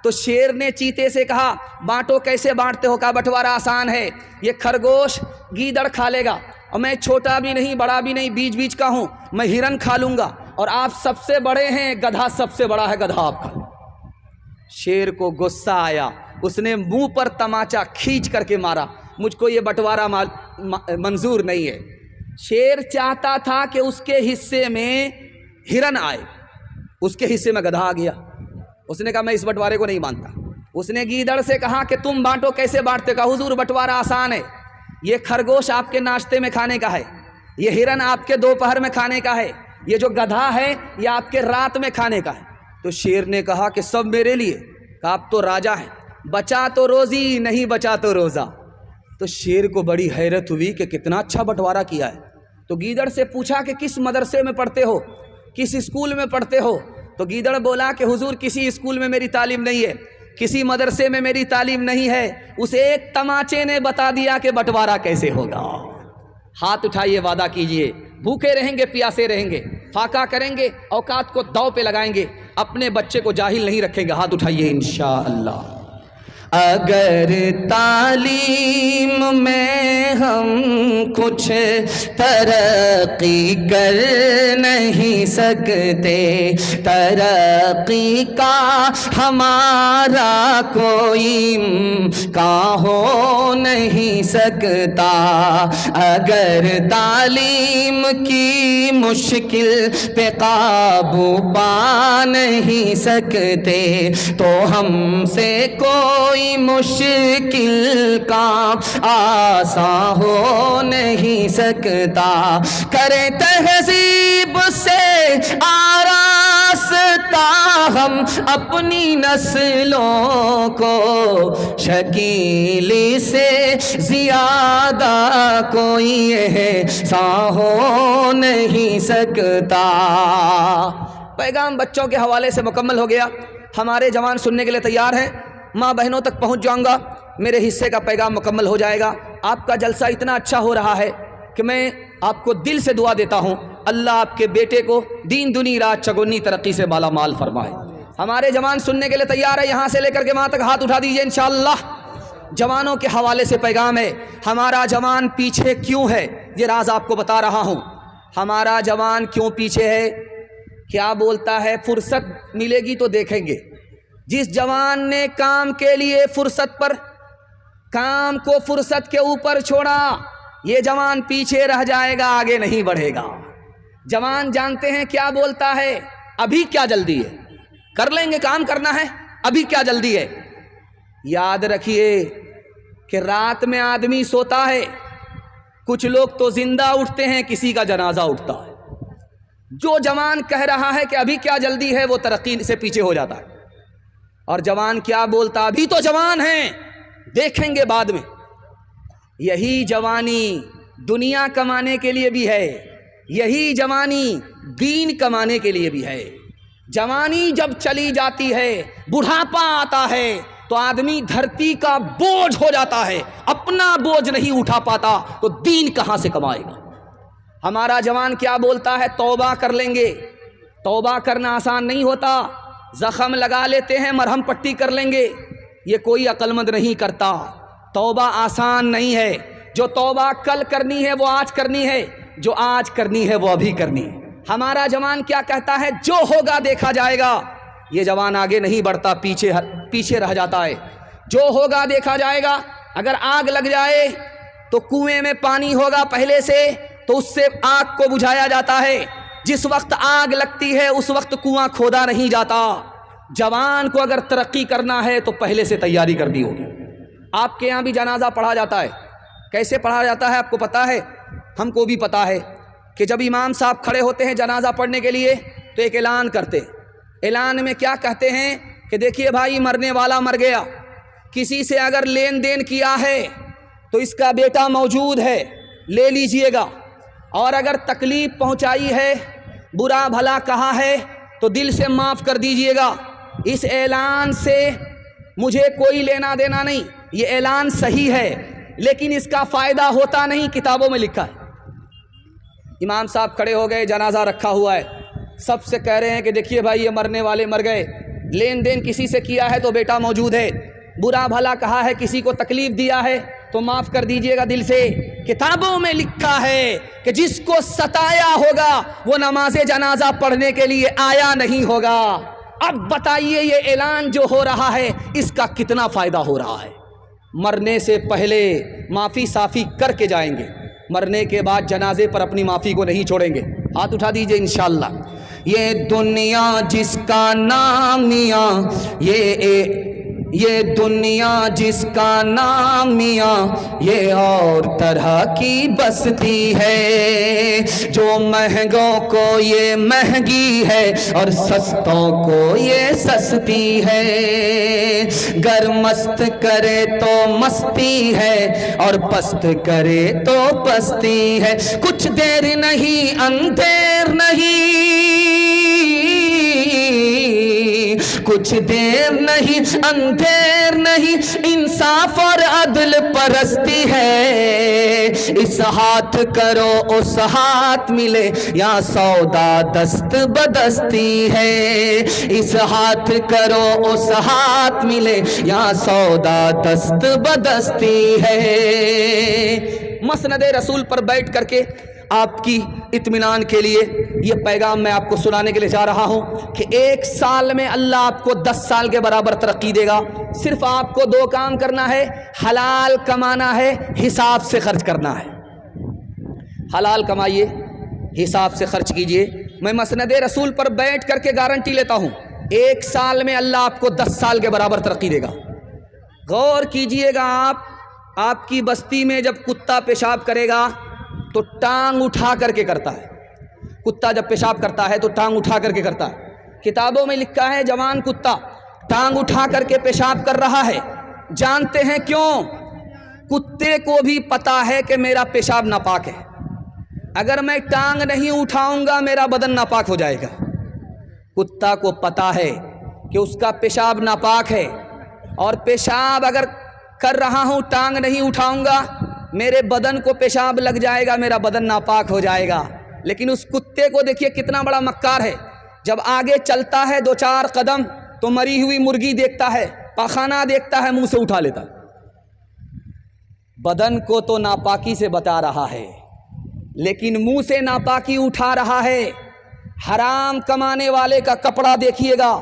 تو شیر نے چیتے سے کہا بانٹو، کیسے بانٹتے ہو؟ کہا بٹوارہ آسان ہے، یہ خرگوش گیدڑ کھا لے گا اور میں چھوٹا بھی نہیں بڑا بھی نہیں، بیچ بیچ کا ہوں، میں ہرن کھا لوں گا، اور آپ سب سے بڑے ہیں، گدھا سب سے بڑا ہے، گدھا آپ کھا لیں۔ شیر کو غصہ آیا، اس نے منہ پر تماچا کھینچ کر کے مارا، مجھ کو یہ بٹوارہ منظور نہیں ہے۔ شیر چاہتا تھا کہ اس کے حصے میں ہرن آئے، اس کے حصے میں گدھا آ گیا۔ اس نے کہا میں اس بٹوارے کو نہیں مانتا۔ اس نے گیدڑ سے کہا کہ تم بانٹو، کیسے بانٹتے؟ کہا حضور بٹوارہ آسان ہے، یہ خرگوش آپ کے ناشتے میں کھانے کا ہے، یہ ہرن آپ کے دوپہر میں کھانے کا ہے، یہ جو گدھا ہے یہ آپ کے رات میں کھانے کا ہے۔ تو شیر نے کہا کہ سب میرے لیے۔ کہا آپ تو راجا ہیں، بچا تو روزی نہیں بچا تو روزہ۔ تو شیر کو بڑی حیرت ہوئی کہ کتنا اچھا بٹوارہ کیا ہے۔ تو گیدڑ سے پوچھا کہ کس مدرسے میں پڑھتے ہو، کس اسکول میں پڑھتے ہو؟ تو گیدڑ بولا کہ حضور کسی اسکول میں میری تعلیم نہیں ہے، کسی مدرسے میں میری تعلیم نہیں ہے، اس ایک تماچے نے بتا دیا کہ بٹوارا کیسے ہوگا۔ ہاتھ اٹھائیے، وعدہ کیجئے، بھوکے رہیں گے، پیاسے رہیں گے، فاقہ کریں گے، اوقات کو داؤ پہ لگائیں گے، اپنے بچے کو جاہل نہیں رکھیں گے۔ ہاتھ اٹھائیے انشاءاللہ۔ اگر تعلیم میں ہم کچھ ترقی کر نہیں سکتے، ترقی کا ہمارا کوئی امکان ہو نہیں سکتا، اگر تعلیم کی مشکل پہ قابو پا نہیں سکتے تو ہم سے کوئی مشکل کام آسان ہو نہیں سکتا، کرے تہذیب سے آراستہ ہم اپنی نسلوں کو، شکیلی سے زیادہ کوئی احسان ہو نہیں سکتا۔ پیغام بچوں کے حوالے سے مکمل ہو گیا۔ ہمارے جوان سننے کے لیے تیار ہیں، ماں بہنوں تک پہنچ جاؤں گا، میرے حصے کا پیغام مکمل ہو جائے گا۔ آپ کا جلسہ اتنا اچھا ہو رہا ہے کہ میں آپ کو دل سے دعا دیتا ہوں، اللہ آپ کے بیٹے کو دین دنی رات چگنی ترقی سے مالا مال فرمائے۔ ہمارے جوان سننے کے لیے تیار ہے، یہاں سے لے کر کے وہاں تک ہاتھ اٹھا دیجئے انشاءاللہ۔ جوانوں کے حوالے سے پیغام ہے، ہمارا جوان پیچھے کیوں ہے، یہ راز آپ کو بتا رہا ہوں۔ ہمارا جوان کیوں پیچھے ہے؟ کیا بولتا ہے؟ فرصت ملے گی تو دیکھیں گے۔ جس جوان نے کام کے لیے فرصت پر، کام کو فرصت کے اوپر چھوڑا، یہ جوان پیچھے رہ جائے گا، آگے نہیں بڑھے گا۔ جوان جانتے ہیں کیا بولتا ہے، ابھی کیا جلدی ہے، کر لیں گے، کام کرنا ہے، ابھی کیا جلدی ہے۔ یاد رکھیے کہ رات میں آدمی سوتا ہے، کچھ لوگ تو زندہ اٹھتے ہیں، کسی کا جنازہ اٹھتا ہے۔ جو جوان کہہ رہا ہے کہ ابھی کیا جلدی ہے، وہ ترقی سے پیچھے ہو جاتا ہے۔ اور جوان کیا بولتا، ابھی تو جوان ہیں، دیکھیں گے بعد میں۔ یہی جوانی دنیا کمانے کے لیے بھی ہے، یہی جوانی دین کمانے کے لیے بھی ہے۔ جوانی جب چلی جاتی ہے، بڑھاپا آتا ہے تو آدمی دھرتی کا بوجھ ہو جاتا ہے، اپنا بوجھ نہیں اٹھا پاتا تو دین کہاں سے کمائے گا۔ ہمارا جوان کیا بولتا ہے، توبہ کر لیں گے۔ توبہ کرنا آسان نہیں ہوتا، زخم لگا لیتے ہیں، مرہم پٹی کر لیں گے، یہ کوئی عقل مند نہیں کرتا۔ توبہ آسان نہیں ہے، جو توبہ کل کرنی ہے وہ آج کرنی ہے، جو آج کرنی ہے وہ ابھی کرنی ہے۔ ہمارا جوان کیا کہتا ہے، جو ہوگا دیکھا جائے گا۔ یہ جوان آگے نہیں بڑھتا، پیچھے رہ جاتا ہے۔ جو ہوگا دیکھا جائے گا، اگر آگ لگ جائے تو کنویں میں پانی ہوگا پہلے سے، تو اس سے آگ کو بجھایا جاتا ہے۔ جس وقت آگ لگتی ہے اس وقت کنواں کھودا نہیں جاتا۔ جوان کو اگر ترقی کرنا ہے تو پہلے سے تیاری کرنی ہوگی۔ آپ کے یہاں بھی جنازہ پڑھا جاتا ہے، کیسے پڑھا جاتا ہے آپ کو پتہ ہے؟ ہم کو بھی پتہ ہے کہ جب امام صاحب کھڑے ہوتے ہیں جنازہ پڑھنے کے لیے تو ایک اعلان کرتے ہیں۔ اعلان میں کیا کہتے ہیں کہ دیکھیے بھائی، مرنے والا مر گیا، کسی سے اگر لین دین کیا ہے تو اس کا بیٹا موجود ہے، لے لیجئے گا، اور اگر تکلیف پہنچائی ہے، برا بھلا کہا ہے تو دل سے معاف کر دیجئے گا۔ اس اعلان سے مجھے کوئی لینا دینا نہیں، یہ اعلان صحیح ہے، لیکن اس کا فائدہ ہوتا نہیں، کتابوں میں لکھا ہے۔ امام صاحب کھڑے ہو گئے، جنازہ رکھا ہوا ہے، سب سے کہہ رہے ہیں کہ دیکھیے بھائی، یہ مرنے والے مر گئے، لین دین کسی سے کیا ہے تو بیٹا موجود ہے، برا بھلا کہا ہے، کسی کو تکلیف دیا ہے تو معاف کر دیجئے گا دل سے۔ کتابوں میں لکھا ہے کہ جس کو ستایا ہوگا وہ نماز جنازہ پڑھنے کے لیے آیا نہیں ہوگا۔ اب بتائیے یہ اعلان جو ہو رہا ہے اس کا کتنا فائدہ ہو رہا ہے؟ مرنے سے پہلے معافی صافی کر کے جائیں گے، مرنے کے بعد جنازے پر اپنی معافی کو نہیں چھوڑیں گے۔ ہاتھ اٹھا دیجئے انشاءاللہ۔ یہ دنیا جس کا نام میاں، یہ دنیا جس کا نام میاں، یہ اور طرح کی بستی ہے، جو مہنگوں کو یہ مہنگی ہے اور سستوں کو یہ سستی ہے۔ گر مست کرے تو مستی ہے اور پست کرے تو پستی ہے، کچھ دیر نہیں اندھیر نہیں، کچھ دیر نہیں اندھیر نہیں، انصاف اور عدل پرستی ہے، اس ہاتھ کرو اس ہاتھ ملے یا سودا دست بدستی ہے، اس ہاتھ کرو اس ہاتھ ملے یا سودا دست بدستی ہے۔ مسند رسول پر بیٹھ کر کے آپ کی اطمینان کے لیے یہ پیغام میں آپ کو سنانے کے لیے جا رہا ہوں کہ 1 سال میں اللہ آپ کو 10 سال کے برابر ترقی دے گا۔ صرف آپ کو 2 کام کرنا ہے، حلال کمانا ہے، حساب سے خرچ کرنا ہے۔ حلال کمائیے، حساب سے خرچ کیجئے۔ میں مسند رسول پر بیٹھ کر کے گارنٹی لیتا ہوں 1 سال میں اللہ آپ کو 10 سال کے برابر ترقی دے گا۔ غور کیجئے گا، آپ کی بستی میں جب کتا پیشاب کرے گا تو ٹانگ اٹھا کر کے کرتا ہے۔ کتا جب پیشاب کرتا ہے تو ٹانگ اٹھا کر کے کرتا ہے۔ کتابوں میں لکھا ہے جوان کتا ٹانگ اٹھا کر کے پیشاب کر رہا ہے۔ جانتے ہیں کیوں؟ کتے کو بھی پتا ہے کہ میرا پیشاب ناپاک ہے، اگر میں ٹانگ نہیں اٹھاؤں گا میرا بدن ناپاک ہو جائے گا۔ کتا کو پتا ہے کہ اس کا پیشاب ناپاک ہے، اور پیشاب اگر کر رہا ہوں ٹانگ نہیں اٹھاؤں گا میرے بدن کو پیشاب لگ جائے گا، میرا بدن ناپاک ہو جائے گا۔ لیکن اس کتے کو دیکھیے کتنا بڑا مکار ہے، جب آگے چلتا ہے 2-4 قدم تو مری ہوئی مرغی دیکھتا ہے، پاخانہ دیکھتا ہے، منہ سے اٹھا لیتا ہے۔ بدن کو تو ناپاکی سے بتا رہا ہے لیکن منہ سے ناپاکی اٹھا رہا ہے۔ حرام کمانے والے کا کپڑا دیکھیے گا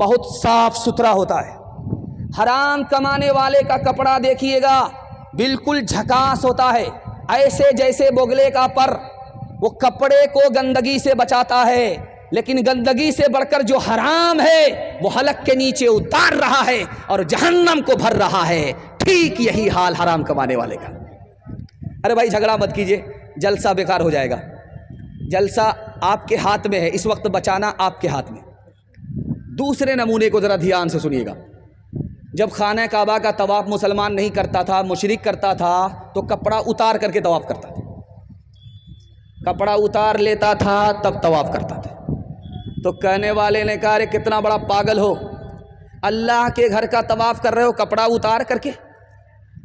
بہت صاف ستھرا ہوتا ہے، حرام کمانے والے کا کپڑا دیکھیے گا بالکل جھکاس ہوتا ہے، ایسے جیسے بگلے کا پر۔ وہ کپڑے کو گندگی سے بچاتا ہے، لیکن گندگی سے بڑھ کر جو حرام ہے وہ حلق کے نیچے اتار رہا ہے اور جہنم کو بھر رہا ہے۔ ٹھیک یہی حال حرام کمانے والے کا۔ ارے بھائی جھگڑا مت کیجئے، جلسہ بیکار ہو جائے گا۔ جلسہ آپ کے ہاتھ میں ہے، اس وقت بچانا آپ کے ہاتھ میں۔ دوسرے نمونے کو ذرا دھیان سے سنیے گا۔ جب خانہ کعبہ کا طواف مسلمان نہیں کرتا تھا، مشرک کرتا تھا، تو کپڑا اتار کر کے طواف کرتا تھا، کپڑا اتار لیتا تھا تب طواف کرتا تھا۔ تو کہنے والے نے کہا رے کتنا بڑا پاگل ہو، اللہ کے گھر کا طواف کر رہے ہو کپڑا اتار کر کے؟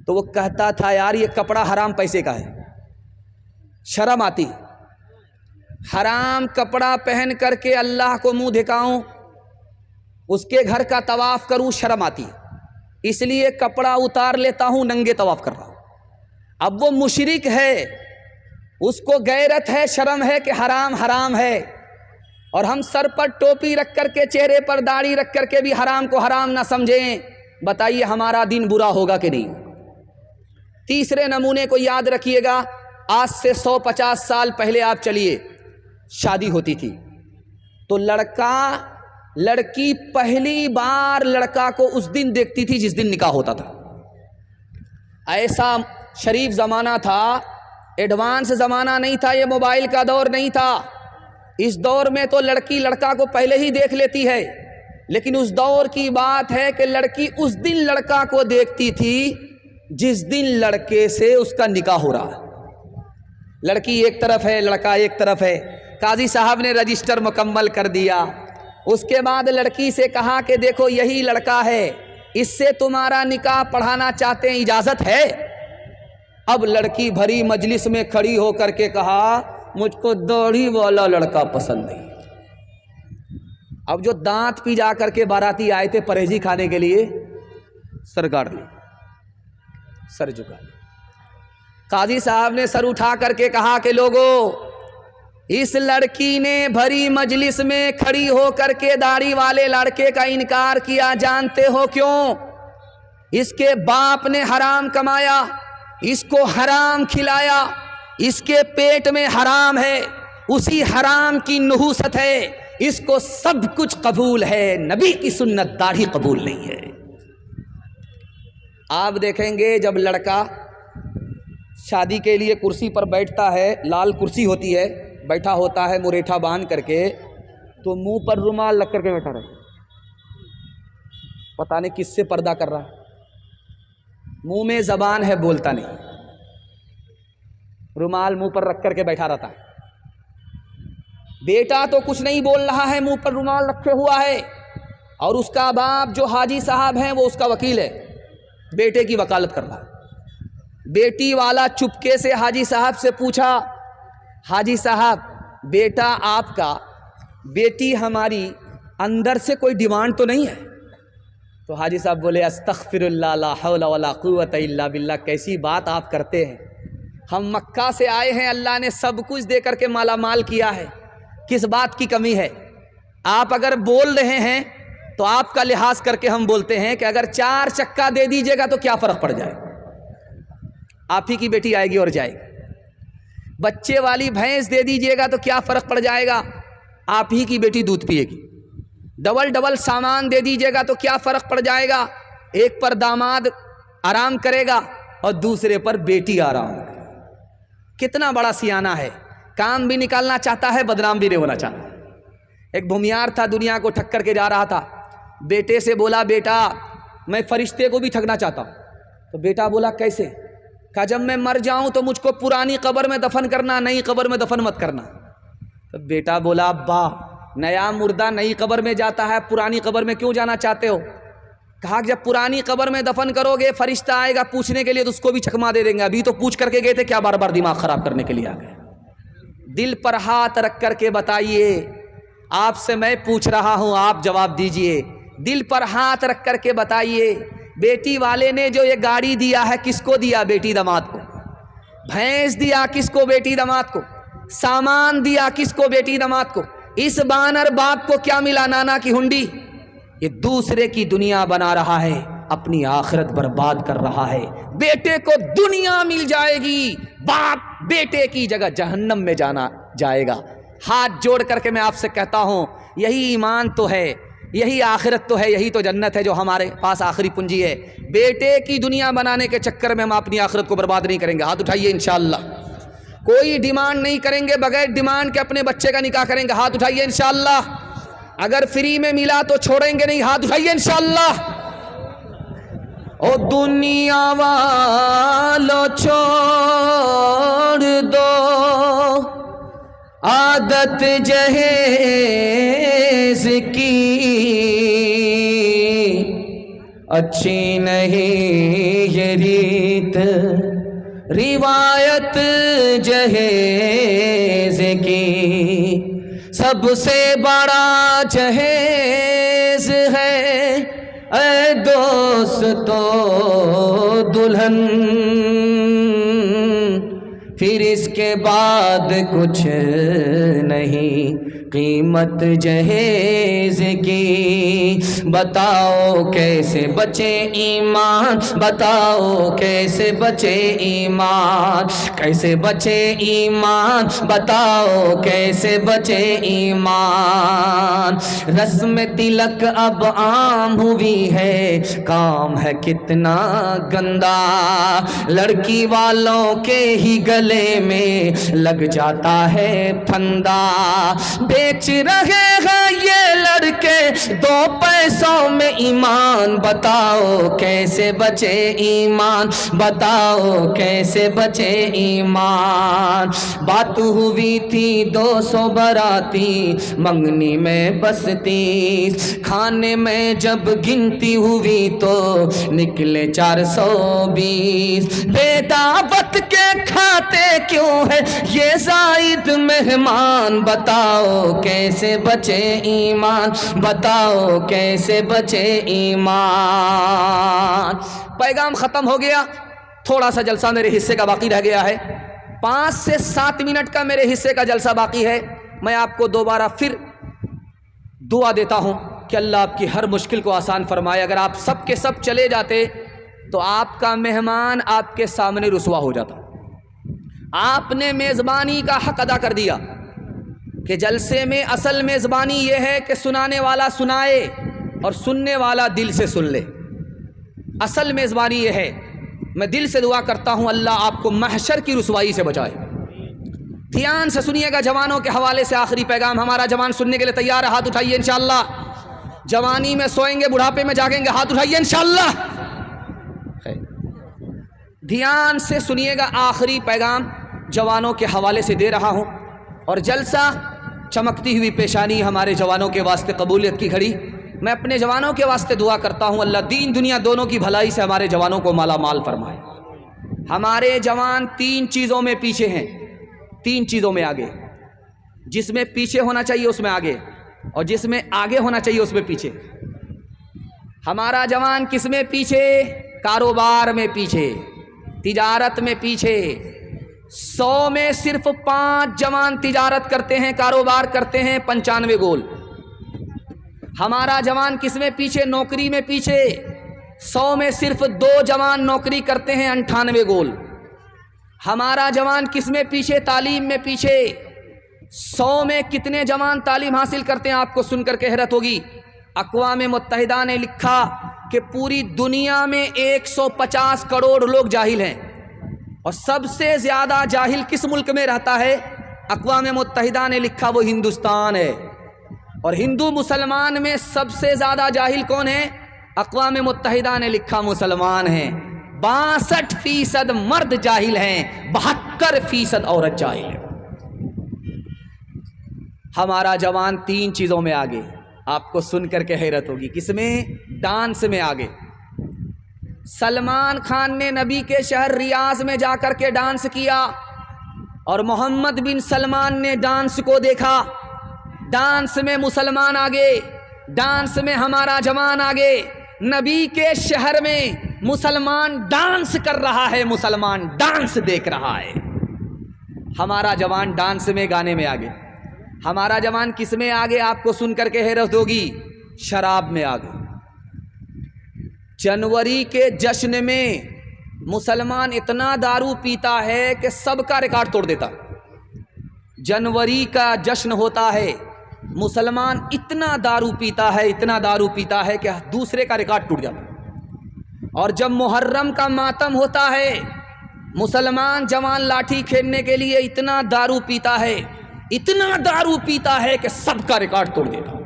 تو وہ کہتا تھا یار یہ کپڑا حرام پیسے کا ہے، شرم آتی، حرام کپڑا پہن کر کے اللہ کو منہ دکھاؤں، اس کے گھر کا طواف کروں، شرم آتی، اس لیے کپڑا اتار لیتا ہوں، ننگے طواف کر رہا ہوں۔ اب وہ مشرک ہے، اس کو غیرت ہے، شرم ہے کہ حرام حرام ہے، اور ہم سر پر ٹوپی رکھ کر کے چہرے پر داڑھی رکھ کر کے بھی حرام کو حرام نہ سمجھیں۔ بتائیے ہمارا دین برا ہوگا کہ نہیں؟ تیسرے نمونے کو یاد رکھیے گا، آج سے 150 سال پہلے آپ چلیے، شادی ہوتی تھی تو لڑکی پہلی بار لڑکا کو اس دن دیکھتی تھی جس دن نکاح ہوتا تھا۔ ایسا شریف زمانہ تھا، ایڈوانس زمانہ نہیں تھا، یہ موبائل کا دور نہیں تھا۔ اس دور میں تو لڑکی لڑکا کو پہلے ہی دیکھ لیتی ہے، لیکن اس دور کی بات ہے کہ لڑکی اس دن لڑکا کو دیکھتی تھی جس دن لڑکے سے اس کا نکاح ہو رہا ہے۔ لڑکی ایک طرف ہے، لڑکا ایک طرف ہے، قاضی صاحب نے رجسٹر مکمل کر دیا، اس کے بعد لڑکی سے کہا کہ دیکھو یہی لڑکا ہے، اس سے تمہارا نکاح پڑھانا چاہتے ہیں، اجازت ہے؟ اب لڑکی بھری مجلس میں کھڑی ہو کر کے کہا مجھ کو داڑھی والا لڑکا پسند نہیں۔ اب جو دانت پی جا کر کے باراتی آئے تھے پرہیزی کھانے کے لیے، سر گاڑ لی، سر جھکا لی۔ قاضی صاحب نے سر اٹھا کر کے کہا کہ لوگوں، اس لڑکی نے بھری مجلس میں کھڑی ہو کر کے داڑھی والے لڑکے کا انکار کیا، جانتے ہو کیوں؟ اس کے باپ نے حرام کمایا، اس کو حرام کھلایا، اس کے پیٹ میں حرام ہے، اسی حرام کی نحوست ہے، اس کو سب کچھ قبول ہے، نبی کی سنت داڑھی قبول نہیں ہے۔ آپ دیکھیں گے جب لڑکا شادی کے لیے کرسی پر بیٹھتا ہے، لال کرسی ہوتی ہے، بیٹھا ہوتا ہے مریٹھا باندھ کر کے، تو منہ پر رومال لگ کر کے بیٹھا رہتا، پتہ نہیں کس سے پردہ کر رہا ہے، منہ میں زبان ہے بولتا نہیں، رومال منہ پر رکھ کر کے بیٹھا رہتا ہے۔ بیٹا تو کچھ نہیں بول رہا ہے، منہ پر رومال رکھے ہوا ہے، اور اس کا باپ جو حاجی صاحب ہیں وہ اس کا وکیل ہے، بیٹے کی وکالت کر رہا ہے۔ بیٹی والا چپکے سے حاجی صاحب سے پوچھا، حاجی صاحب بیٹا آپ کا، بیٹی ہماری، اندر سے کوئی ڈیمانڈ تو نہیں ہے؟ تو حاجی صاحب بولے استغفر اللہ لا حول ولا قوت الا باللہ، کیسی بات آپ کرتے ہیں، ہم مکہ سے آئے ہیں، اللہ نے سب کچھ دے کر کے مالا مال کیا ہے، کس بات کی کمی ہے؟ آپ اگر بول رہے ہیں تو آپ کا لحاظ کر کے ہم بولتے ہیں کہ اگر 4 چکا دے دیجئے گا تو کیا فرق پڑ جائے، آپ ہی کی بیٹی آئے گی اور جائے گی۔ بچے والی بھینس دے دیجئے گا تو کیا فرق پڑ جائے گا، آپ ہی کی بیٹی دودھ پیے گی۔ ڈبل سامان دے دیجئے گا تو کیا فرق پڑ جائے گا، ایک پر داماد آرام کرے گا اور دوسرے پر بیٹی آرام کرے گا۔ کتنا بڑا سیانہ ہے، کام بھی نکالنا چاہتا ہے، بدنام بھی نہیں ہونا چاہتا۔ ایک بھومیار تھا، دنیا کو ٹھک کر کے جا رہا تھا، بیٹے سے بولا بیٹا میں فرشتے کو بھی ٹھگنا چاہتا ہوں۔ تو بیٹا بولا کیسے؟ کہا جب میں مر جاؤں تو مجھ کو پرانی قبر میں دفن کرنا، نئی قبر میں دفن مت کرنا۔ تو بیٹا بولا ابا نیا مردہ نئی قبر میں جاتا ہے، پرانی قبر میں کیوں جانا چاہتے ہو؟ کہا کہ جب پرانی قبر میں دفن کرو گے فرشتہ آئے گا پوچھنے کے لیے تو اس کو بھی چکما دے دیں گے، ابھی تو پوچھ کر کے گئے تھے، کیا بار بار دماغ خراب کرنے کے لیے آ گئے؟ دل پر ہاتھ رکھ کر کے بتائیے، آپ سے میں پوچھ رہا ہوں، آپ جواب دیجئے، دل پر ہاتھ رکھ کر کے بتائیے، بیٹی والے نے جو یہ گاڑی دیا ہے کس کو دیا؟ بیٹی داماد کو۔ بھینس دیا کس کو؟ بیٹی داماد کو۔ سامان دیا کس کو؟ بیٹی داماد کو۔ اس بانر باپ کو کیا ملا؟ نانا کی ہنڈی۔ یہ دوسرے کی دنیا بنا رہا ہے، اپنی آخرت برباد کر رہا ہے۔ بیٹے کو دنیا مل جائے گی، باپ بیٹے کی جگہ جہنم میں جانا جائے گا۔ ہاتھ جوڑ کر کے میں آپ سے کہتا ہوں، یہی ایمان تو ہے، یہی آخرت تو ہے، یہی تو جنت ہے جو ہمارے پاس آخری پنجی ہے۔ بیٹے کی دنیا بنانے کے چکر میں ہم اپنی آخرت کو برباد نہیں کریں گے۔ ہاتھ اٹھائیے انشاءاللہ۔ کوئی ڈیمانڈ نہیں کریں گے، بغیر ڈیمانڈ کے اپنے بچے کا نکاح کریں گے۔ ہاتھ اٹھائیے انشاءاللہ۔ اگر فری میں ملا تو چھوڑیں گے نہیں۔ ہاتھ اٹھائیے انشاءاللہ۔ او دنیا والو چھوڑ دو عادت جہیز کی، اچھی نہیں یہ ریت روایت جہیز کی، سب سے بڑا جہیز ہے اے دوستو دلہن، پھر اس کے بعد کچھ نہیں قیمت جہیز کی۔ بتاؤ کیسے بچے ایمان، بتاؤ کیسے بچے ایمان، کیسے بچے ایمان، بتاؤ کیسے بچے ایمان۔ رسم تلک اب عام ہوئی ہے، کام ہے کتنا گندا، لڑکی والوں کے ہی گلے میں لگ جاتا ہے پھندا۔ بیچ رہے ہیں یہ لڑکے 2 پیسوں میں ایمان، بتاؤ کیسے بچے ایمان، بتاؤ کیسے بچے ایمان۔ بات ہوئی تھی 200 براتی، منگنی میں بس 30، کھانے میں جب گنتی ہوئی تو نکلے 420۔ بے دعوت کے کھاتے کیوں ہے یہ زائد مہمان، بتاؤ کیسے بچے ایمان، بتاؤ کیسے بچے ایمان۔ پیغام ختم ہو گیا، تھوڑا سا جلسہ میرے حصے کا باقی رہ گیا ہے، 5 سے 7 منٹ کا میرے حصے کا جلسہ باقی ہے۔ میں آپ کو دوبارہ پھر دعا دیتا ہوں کہ اللہ آپ کی ہر مشکل کو آسان فرمائے۔ اگر آپ سب کے سب چلے جاتے تو آپ کا مہمان آپ کے سامنے رسوا ہو جاتا۔ آپ نے میزبانی کا حق ادا کر دیا کہ جلسے میں اصل میزبانی یہ ہے کہ سنانے والا سنائے اور سننے والا دل سے سن لے، اصل میزبانی یہ ہے۔ میں دل سے دعا کرتا ہوں اللہ آپ کو محشر کی رسوائی سے بچائے۔ دھیان سے سنیے گا، جوانوں کے حوالے سے آخری پیغام۔ ہمارا جوان سننے کے لیے تیار ہے؟ ہاتھ اٹھائیے انشاءاللہ۔ جوانی میں سوئیں گے، بڑھاپے میں جاگیں گے؟ ہاتھ اٹھائیے انشاءاللہ۔ دھیان سے سنیے گا، آخری پیغام جوانوں کے حوالے سے دے رہا ہوں، اور جلسہ چمکتی ہوئی پیشانی ہمارے جوانوں کے واسطے قبولیت کی گھڑی میں اپنے جوانوں کے واسطے دعا کرتا ہوں اللہ دین دنیا دونوں کی بھلائی سے ہمارے جوانوں کو مالا مال فرمائے۔ ہمارے جوان 3 چیزوں میں پیچھے ہیں، 3 چیزوں میں آگے، جس میں پیچھے ہونا چاہیے اس میں آگے، اور جس میں آگے ہونا چاہیے اس میں پیچھے۔ ہمارا جوان کس میں پیچھے؟ کاروبار میں پیچھے، تجارت میں پیچھے۔ 100 میں صرف 5 جوان تجارت کرتے ہیں، کاروبار کرتے ہیں، 95 گول۔ ہمارا جوان کس میں پیچھے؟ نوکری میں پیچھے۔ 100 میں صرف 2 جوان نوکری کرتے ہیں، 98 گول۔ ہمارا جوان کس میں پیچھے؟ تعلیم میں پیچھے۔ 100 میں کتنے جوان تعلیم حاصل کرتے ہیں؟ آپ کو سن کر کے حیرت ہوگی، اقوام متحدہ نے لکھا کہ پوری دنیا میں 150 کروڑ لوگ جاہل ہیں، اور سب سے زیادہ جاہل کس ملک میں رہتا ہے؟ اقوام متحدہ نے لکھا وہ ہندوستان ہے۔ اور ہندو مسلمان میں سب سے زیادہ جاہل کون ہے؟ اقوام متحدہ نے لکھا مسلمان ہیں۔ 62% مرد جاہل ہیں، 72% عورت جاہل ہے۔ ہمارا جوان 3 چیزوں میں آگے، آپ کو سن کر کے حیرت ہوگی، کس میں؟ ڈانس میں آگے۔ سلمان خان نے نبی کے شہر ریاض میں جا کر کے ڈانس کیا، اور محمد بن سلمان نے ڈانس کو دیکھا۔ ڈانس میں مسلمان آگے، ڈانس میں ہمارا جوان آگے۔ نبی کے شہر میں مسلمان ڈانس کر رہا ہے، مسلمان ڈانس دیکھ رہا ہے۔ ہمارا جوان ڈانس میں، گانے میں آگے۔ ہمارا جوان کس میں آگے؟ آپ کو سن کر کے حیرت ہوگی، شراب میں آگے۔ جنوری کے جشن میں مسلمان اتنا دارو پیتا ہے کہ سب کا ریکارڈ توڑ دیتا۔ جنوری کا جشن ہوتا ہے، مسلمان اتنا دارو پیتا ہے، اتنا دارو پیتا ہے کہ دوسرے کا ریکارڈ ٹوٹ جاتا۔ اور جب محرم کا ماتم ہوتا ہے، مسلمان جوان لاٹھی کھیلنے کے لیے اتنا دارو پیتا ہے، اتنا دارو پیتا ہے کہ سب کا ریکارڈ توڑ دیتا۔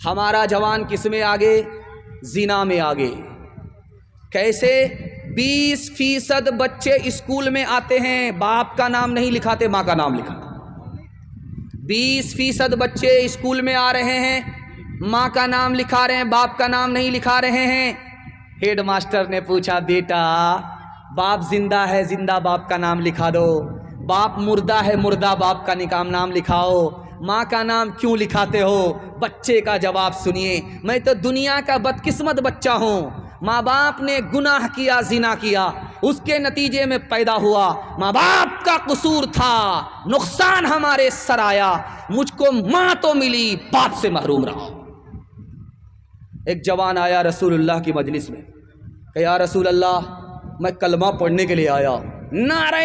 ہمارا جوان کس میں آگے؟ زنا میں آگے۔ کیسے؟ 20% بچے اسکول میں آتے ہیں، باپ کا نام نہیں لکھاتے، ماں کا نام لکھاتے۔ 20% بچے اسکول میں آ رہے ہیں، ماں کا نام لکھا رہے ہیں، باپ کا نام نہیں لکھا رہے ہیں۔ ہیڈ ماسٹر نے پوچھا، بیٹا باپ زندہ ہے، زندہ باپ کا نام لکھا دو، باپ مردہ ہے، مردہ باپ کا نام لکھاؤ، ماں کا نام کیوں لکھاتے ہو؟ بچے کا جواب سنیے، میں تو دنیا کا بدقسمت بچہ ہوں، ماں باپ نے گناہ کیا، زنا کیا، اس کے نتیجے میں پیدا ہوا، ماں باپ کا قصور تھا، نقصان ہمارے سر آیا، مجھ کو ماں تو ملی، باپ سے محروم رہا۔ ایک جوان آیا رسول اللہ کی مجلس میں کہ یا رسول اللہ میں کلمہ پڑھنے کے لیے آیا۔ نعرہ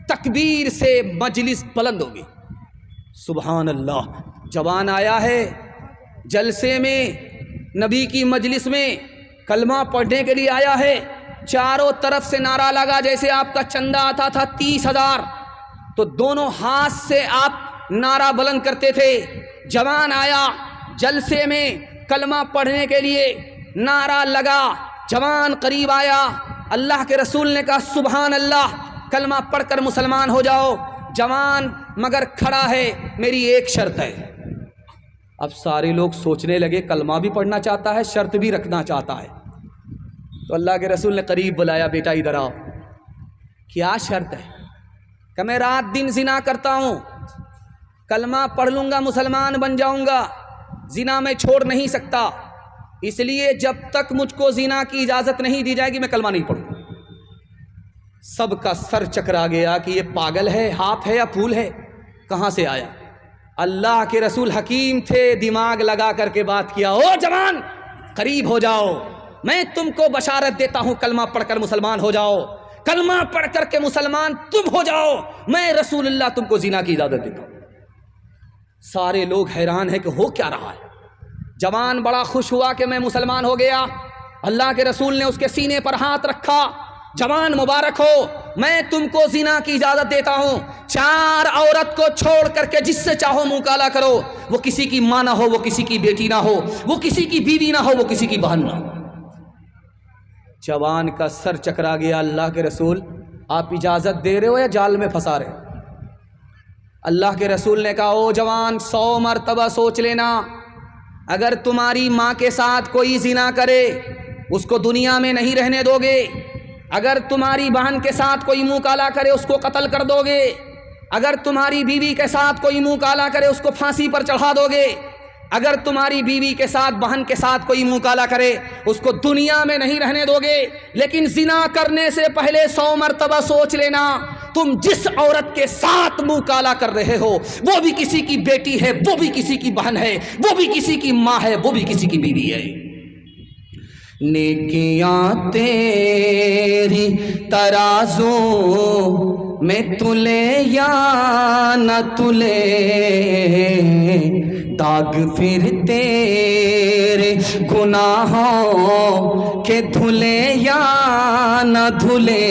تکبیر سے مجلس بلند ہوگی، سبحان اللہ۔ جوان آیا ہے جلسے میں، نبی کی مجلس میں کلمہ پڑھنے کے لیے آیا ہے، چاروں طرف سے نعرہ لگا، جیسے آپ کا چندہ آتا تھا 30,000 تو دونوں ہاتھ سے آپ نعرہ بلند کرتے تھے۔ جوان آیا جلسے میں کلمہ پڑھنے کے لیے، نعرہ لگا، جوان قریب آیا، اللہ کے رسول نے کہا سبحان اللہ، کلمہ پڑھ کر مسلمان ہو جاؤ۔ جوان مگر کھڑا ہے، میری ایک شرط ہے۔ اب سارے لوگ سوچنے لگے، کلمہ بھی پڑھنا چاہتا ہے، شرط بھی رکھنا چاہتا ہے۔ تو اللہ کے رسول نے قریب بلایا، بیٹا ادھر آؤ، کیا شرط ہے؟ کہ میں رات دن زنا کرتا ہوں، کلمہ پڑھ لوں گا مسلمان بن جاؤں گا، زنا میں چھوڑ نہیں سکتا، اس لیے جب تک مجھ کو زنا کی اجازت نہیں دی جائے گی میں کلمہ نہیں پڑھوں گا۔ سب کا سر چکرا گیا کہ یہ پاگل ہے، ہاتھ ہے یا پھول ہے، کہاں سے آیا؟ اللہ کے رسول حکیم تھے، دماغ لگا کر کے بات کیا، او جوان قریب ہو جاؤ، میں تم کو بشارت دیتا ہوں، کلمہ پڑھ کر مسلمان ہو جاؤ، کلمہ پڑھ کر کے مسلمان تم ہو جاؤ، میں رسول اللہ تم کو زنا کی اجازت دیتا ہوں۔ سارے لوگ حیران ہیں کہ ہو کیا رہا ہے۔ جوان بڑا خوش ہوا کہ میں مسلمان ہو گیا۔ اللہ کے رسول نے اس کے سینے پر ہاتھ رکھا، جوان مبارک ہو، میں تم کو زنا کی اجازت دیتا ہوں، 4 عورت کو چھوڑ کر کے جس سے چاہو منہ کالا کرو، وہ کسی کی ماں نہ ہو، وہ کسی کی بیٹی نہ ہو، وہ کسی کی بیوی نہ ہو، وہ کسی کی بہن نہ ہو۔ جوان کا سر چکرا گیا، اللہ کے رسول آپ اجازت دے رہے ہو یا جال میں پھنسا رہے ہو؟ اللہ کے رسول نے کہا او جوان 100 مرتبہ سوچ لینا، اگر تمہاری ماں کے ساتھ کوئی زنا کرے اس کو دنیا میں نہیں رہنے دو گے، اگر تمہاری بہن کے ساتھ کوئی منہ کالا کرے اس کو قتل کر دو گے، اگر تمہاری بیوی کے ساتھ کوئی منہ کالا کرے اس کو پھانسی پر چڑھا دو گے، اگر تمہاری بیوی کے ساتھ بہن کے ساتھ کوئی منہ کالا کرے اس کو دنیا میں نہیں رہنے دو گے۔ لیکن زنا کرنے سے پہلے 100 مرتبہ سوچ لینا، تم جس عورت کے ساتھ منہ کالا کر رہے ہو وہ بھی کسی کی بیٹی ہے، وہ بھی کسی کی بہن ہے، وہ بھی کسی کی ماں ہے، وہ بھی کسی کی بیوی ہے۔ نیکیاں تیری ترازو میں تلے یا نہ تلے، داغ پھر تیرے گناہوں کے دھلے یا نہ دھلے،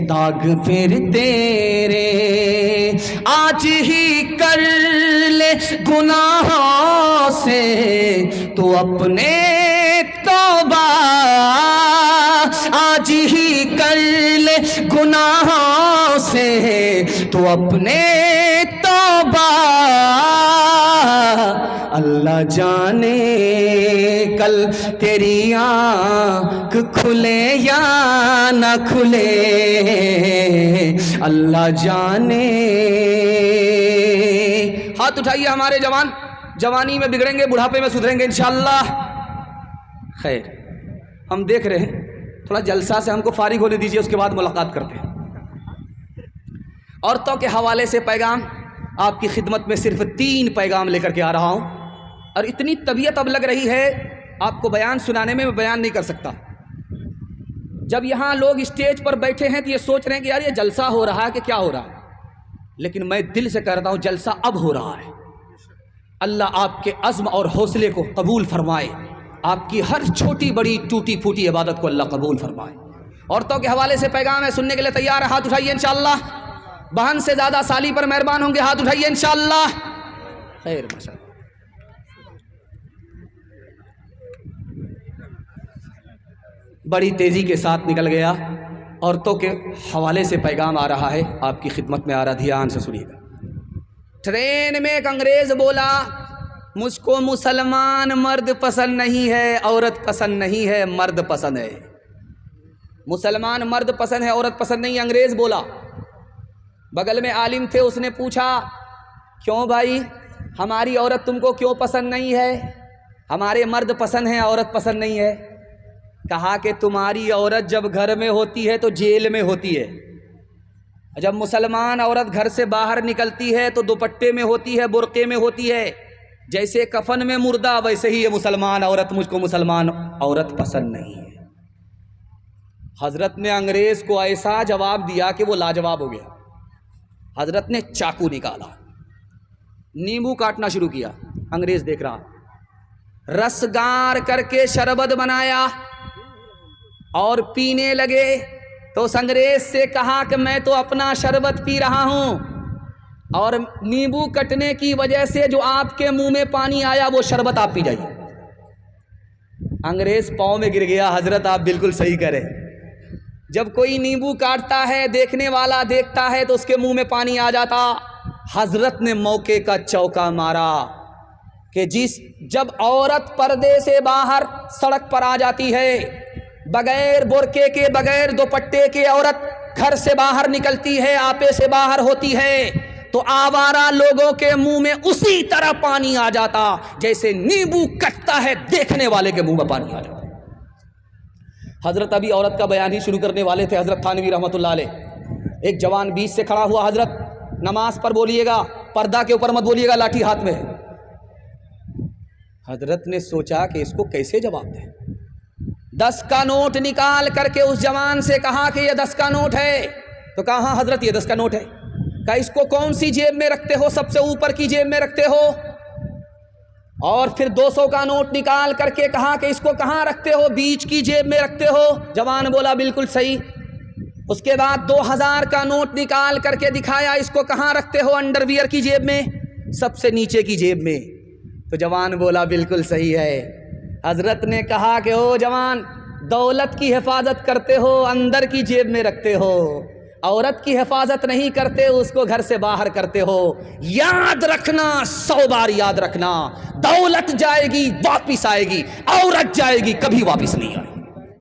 داغ پھر تیرے آج ہی کر لے گناہوں سے تو اپنے توبہ، آج ہی کر لے گناہوں سے تو اپنے توبہ، اللہ جانے کل تیری آنکھ کھلے یا نہ کھلے، اللہ جانے۔ ہاتھ اٹھائیے ہمارے جوان، جوانی میں بگڑیں گے بڑھاپے میں سدھریں گے انشاءاللہ۔ خیر، ہم دیکھ رہے ہیں، تھوڑا جلسہ سے ہم کو فارغ ہونے دیجئے، اس کے بعد ملاقات کرتے ہیں۔ عورتوں کے حوالے سے پیغام، آپ کی خدمت میں صرف 3 پیغام لے کر کے آ رہا ہوں، اور اتنی طبیعت اب لگ رہی ہے آپ کو بیان سنانے میں بیان نہیں کر سکتا۔ جب یہاں لوگ اسٹیج پر بیٹھے ہیں تو یہ سوچ رہے ہیں کہ یار یہ جلسہ ہو رہا ہے کہ کیا ہو رہا ہے، لیکن میں دل سے کہتا ہوں جلسہ اب ہو رہا ہے۔ اللہ آپ کے عزم اور حوصلے کو قبول فرمائے، آپ کی ہر چھوٹی بڑی ٹوٹی پھوٹی عبادت کو اللہ قبول فرمائے۔ عورتوں کے حوالے سے پیغام ہے، سننے کے لیے تیار ہے؟ ہاتھ اٹھائیے انشاءاللہ۔ بہن سے زیادہ سالی پر مہربان ہوں گے، ہاتھ اٹھائیے انشاءاللہ۔ خیر، ماشاءاللہ۔ بڑی تیزی کے ساتھ نکل گیا، عورتوں کے حوالے سے پیغام آ رہا ہے، آپ کی خدمت میں آ رہا، دھیان سے سنیے گا۔ ٹرین میں ایک انگریز بولا، مجھ کو مسلمان مرد پسند نہیں ہے، عورت پسند نہیں ہے، مرد پسند ہے۔ مسلمان مرد پسند ہے، عورت پسند نہیں، انگریز بولا۔ بغل میں عالم تھے، اس نے پوچھا کیوں بھائی، ہماری عورت تم کو کیوں پسند نہیں ہے؟ ہمارے مرد پسند ہیں، عورت پسند نہیں ہے۔ کہا کہ تمہاری عورت جب گھر میں ہوتی ہے تو جیل میں ہوتی ہے، جب مسلمان عورت گھر سے باہر نکلتی ہے تو دوپٹے میں ہوتی ہے، برقعے میں ہوتی ہے، جیسے کفن میں مردہ ویسے ہی یہ مسلمان عورت، مجھ کو مسلمان عورت پسند نہیں ہے۔ حضرت نے انگریز کو ایسا جواب دیا کہ وہ لاجواب ہو گیا۔ حضرت نے چاقو نکالا، نیمبو کاٹنا شروع کیا، انگریز دیکھ رہا، رس گار کر کے شربت بنایا اور پینے لگے۔ تو اس انگریز سے کہا کہ میں تو اپنا شربت پی رہا ہوں، اور نیمبو کٹنے کی وجہ سے جو آپ کے منہ میں پانی آیا وہ شربت آپ پی جائیے۔ انگریز پاؤں میں گر گیا، حضرت آپ بالکل صحیح کریں، جب کوئی نیمبو کاٹتا ہے دیکھنے والا دیکھتا ہے تو اس کے منہ میں پانی آ جاتا۔ حضرت نے موقع کا چوکا مارا کہ جب عورت پردے سے باہر سڑک پر آ جاتی ہے، بغیر برقعے کے بغیر دوپٹے کے عورت گھر سے باہر نکلتی ہے، آپے سے باہر ہوتی ہے، تو آوارہ لوگوں کے منہ میں اسی طرح پانی آ جاتا جیسے نیمبو کٹتا ہے دیکھنے والے کے منہ میں پانی آ جاتا۔ حضرت ابھی عورت کا بیان ہی شروع کرنے والے تھے، حضرت تھانوی رحمۃ اللہ علیہ۔ ایک جوان بیچ سے کھڑا ہوا، حضرت نماز پر بولیے گا، پردہ کے اوپر مت بولیے گا، لاٹھی ہاتھ میں ہے۔ حضرت نے سوچا کہ اس کو کیسے جواب دیں۔ 10 کا نوٹ نکال کر کے اس جوان سے کہا کہ یہ 10 کا نوٹ ہے۔ تو کہا ہاں حضرت یہ 10 کا نوٹ ہے۔ کہا اس کو کون سی جیب میں رکھتے ہو؟ سب سے اوپر کی جیب میں رکھتے ہو۔ اور پھر 200 کا نوٹ نکال کر کے کہا کہ اس کو کہاں رکھتے ہو؟ بیچ کی جیب میں رکھتے ہو۔ جوان بولا بالکل صحیح۔ اس کے بعد 2000 کا نوٹ نکال کر کے دکھایا، اس کو کہاں رکھتے ہو؟ انڈر ویئر کی جیب میں، سب سے نیچے کی جیب میں۔ تو جوان بولا بالکل صحیح ہے۔ حضرت نے کہا کہ او جوان، دولت کی حفاظت کرتے ہو، اندر کی جیب میں رکھتے ہو، عورت کی حفاظت نہیں کرتے، اس کو گھر سے باہر کرتے ہو۔ یاد رکھنا، 100 بار یاد رکھنا، دولت جائے گی واپس آئے گی، عورت جائے گی کبھی واپس نہیں آئے گی۔